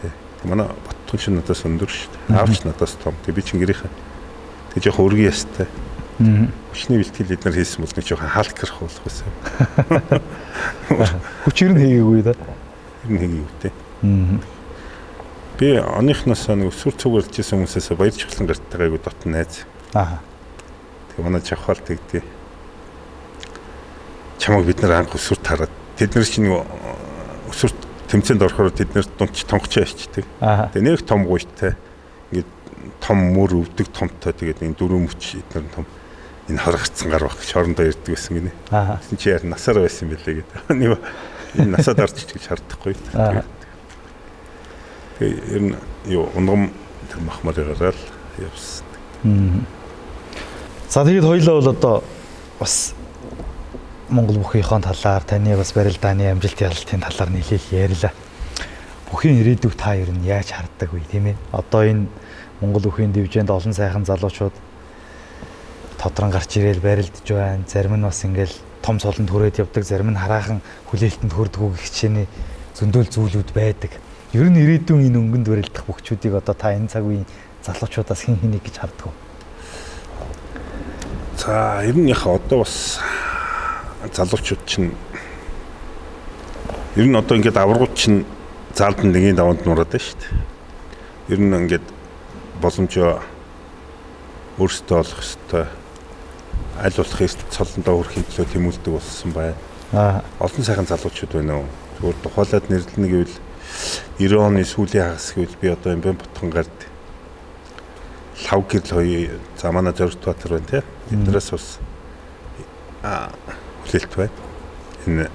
Тэ. Манай Баттун ч надаас өндөр шүү дээ. Аавч надаас том. Тэг би чингэрийнхээ. Тэг жоохон өргөн ястай. Хүчний бэлтгэл эднэр хийсэн бол нэг жоохон хаалт гэрх болох байсан. Хүчээр нь хийгээгүй да. Ер нь хийгээгүй те. Би оныхноос нэг өсвөр цугарлж исэн хүмүүсээс баяр чухлан гартайгаа айгу дотн найз. Тэгээ манай чавхаал тэгдээ. Чамайг бид нар анх өсвөрт хараад тэд нар чинь нэг өсвөрт тэмцээнд орохоор тэд нар дунч тонгоч яачдаг. Тэгээ нэг том гуйтай ингээд том мөр өвдөг томтой тэгээд энэ дөрөв мөч эдгээр том энэ харгацсан гар баг гэж хоорондоо ярьдаг байсан гинэ. Тэгсэн чи яар насаар байсан юм билээ гэдэг. Нэг энэ насаад арч гэж хардахгүй. Тэгээ ер нь юу унгам тэр махмарыгаар л явсан. За тэгээд хоёлоо бол одоо бас Монгол бүхийхээ талаар таны бас барилдааны амжилт ялалтын талаар нийлээл ярьлаа. Бүхийн ирээдүйг та ер нь яаж харддаг вэ тийм ээ? Одоо энэ Монгол бүхийн дивжээнд олон сайхан залуучууд тодрон гарч ирээл барилдж байна. Зарим нь бас ингээл том цолонд хүрээд явдаг, зарим нь хараахан хүлээлтэнд хүрдэг хичээний зөндөөл зүйлүүд байдаг. Ер нь ирээдүйн энэ өнгөнд барилдах бүхчүүдийг одоо та энэ цаг үеийн залуучуудаас хэн хэнийг гэж харддаг вэ? За ер нь яхаа одоо бас залуучууд чинь ер нь одоо ингээд аваргууд чинь заалдан нэгийн даванд нураад байна шүү дээ. Ер нь ингээд боломжоо өөрсдөө олох ёстой. Аль болох эрт цолондоо хүрэхин төлөө тэмүүлдэг болсон байна. Олон сайхан залуучууд байна уу. Зүгээр тухайлаад нэрлэнэ гэвэл 90 оны сүүлийн хагас гэвэл би одоо Эмбэн Ботгонгард лав гэрэл хоёр замана Зоригтбаатар байна тийм. Эднээс бас хүлээлт байна. Энэ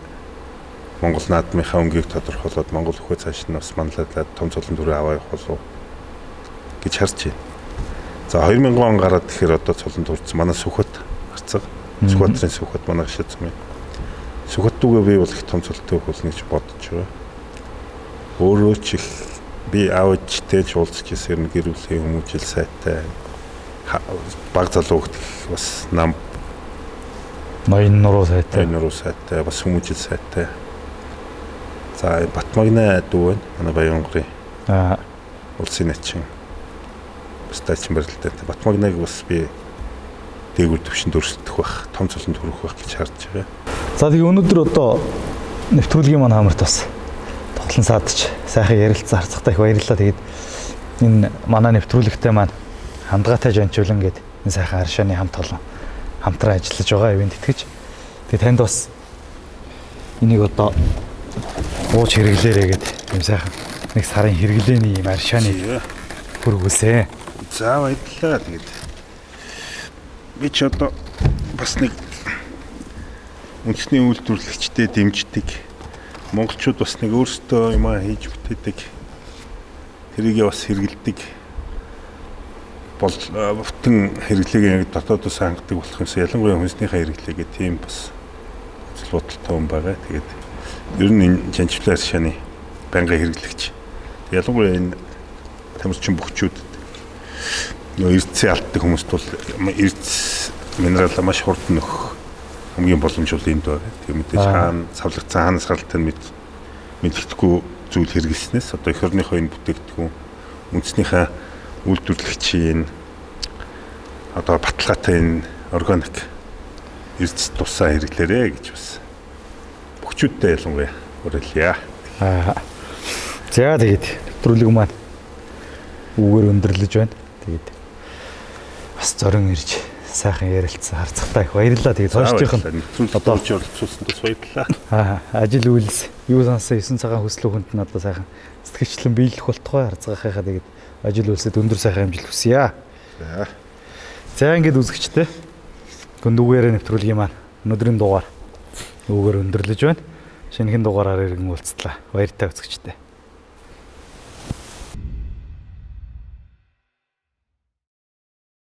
Монгол наадмынхаа өнгийг тодорхойлоод Монгол хөхөө цааш нь бас манлайлаад том цолон төрөө аваа явах болов гэж харж байна. За 2000 он гараад тэгэхээр одоо цолон төрсөн манай Сүхбат гарцаг. Сүхбатрын Сүхбат манай шийдсэн юм. Сүхбаттүгээ би бол их том цолонтой хөлнө гэж бодож байгаа. Өөрөө ч их би аавчтай ч уулзч ирсэн гэр бүлийн хүмүүжил сайтай баг залуугт бас нам ноён нуруу сайтай бас хүмүүжил сайтай. За Батмагна дүү байна. Манай Баянгорын улсын начин стачин барилдаа. Батмагнаг бас би дээгүүр төвшөнд өрсөлдөх байх, том цолонд хүрэх байх гэж харж байгаа. За тэгээ өнөөдөр одоо нэвтрүүлгийн маань хамарт бас тоглон саадч сайхан ярилцсан харцагтай их баярлалаа. Тэгээд энэ манай нэвтрүүлэгтээ маань хандгаатай жанчуулан гээд энэ сайхан аршааны хамт олон хамтран ажиллаж байгаа ивент итгэж. Тэгээд танд бас энийг одоо ууж хэрэглээрэй гээд юм сайхан нэг сарын хэрэглээний юм аршааны хүргүүлсэн. За баярлалаа. Тэгээд би ч одоо бас нэг үндэсний үйлдвэрлэгчтэй дэмждэг. Монголчууд бас нэг өөрсдөө юм хийж бүтээдэг. Тэрийг бас хэрэгэлдэг. Бүтэн хэрэглээг яг дотоодоос хангадаг болох юмсан ялангуяа хүнснийхээ хэрэглээгээ тийм бас ажил бодолтой хүн байгаа. Тэгээд ер нь энэ жанчлаар шаны байнгын хэрэглэгч. Ялангуяа энэ тамирчин бүхчүүд эрдэсээ алддаг хүмүүст бол эрдэс минерал маш хурдан нөх хамгийн боломж бол энд байна. Тийм мэдээж хаана савлагдсан хаана саралтай мэддэхгүй зүйл хэрэглэснээс одоо эх орныхоо энэ бүтээгдэхүүн үндэснийхээ үйлдвэрлэгчийн одоо баталгаатай энэ органик эрдэс тусаа хэрэглээрэй гэж бас бүхчүүдтэй ялангуяа уриалъя. За тэгээд нэвтрүүлэг маань үгээр өндөрлөж байна. Тэгээд бас зорин ирж сайхан ярилцсан харцагтай их баярлалаа. Тэгээд хойштийнх нь одоо оролцуулсан тус баярлалаа. Ажил үйлс юу сансан 9 цагаан хөслөө хүнд нь одоо сайхан сэтгэгчлэн биелэх болтгой харцгахаа тэгээд ажил үйлсэд өндөр сайхан амжилт хүсье. За ингээд үзэгчтэй гүндүүгээрээ нэвтрүүлгийн маань өнөөдрийн дугаар үгээр өндөрлөж байна. Шинэхэн дугаараар иргэн уулзлаа. Баяртай үзэгчтэй.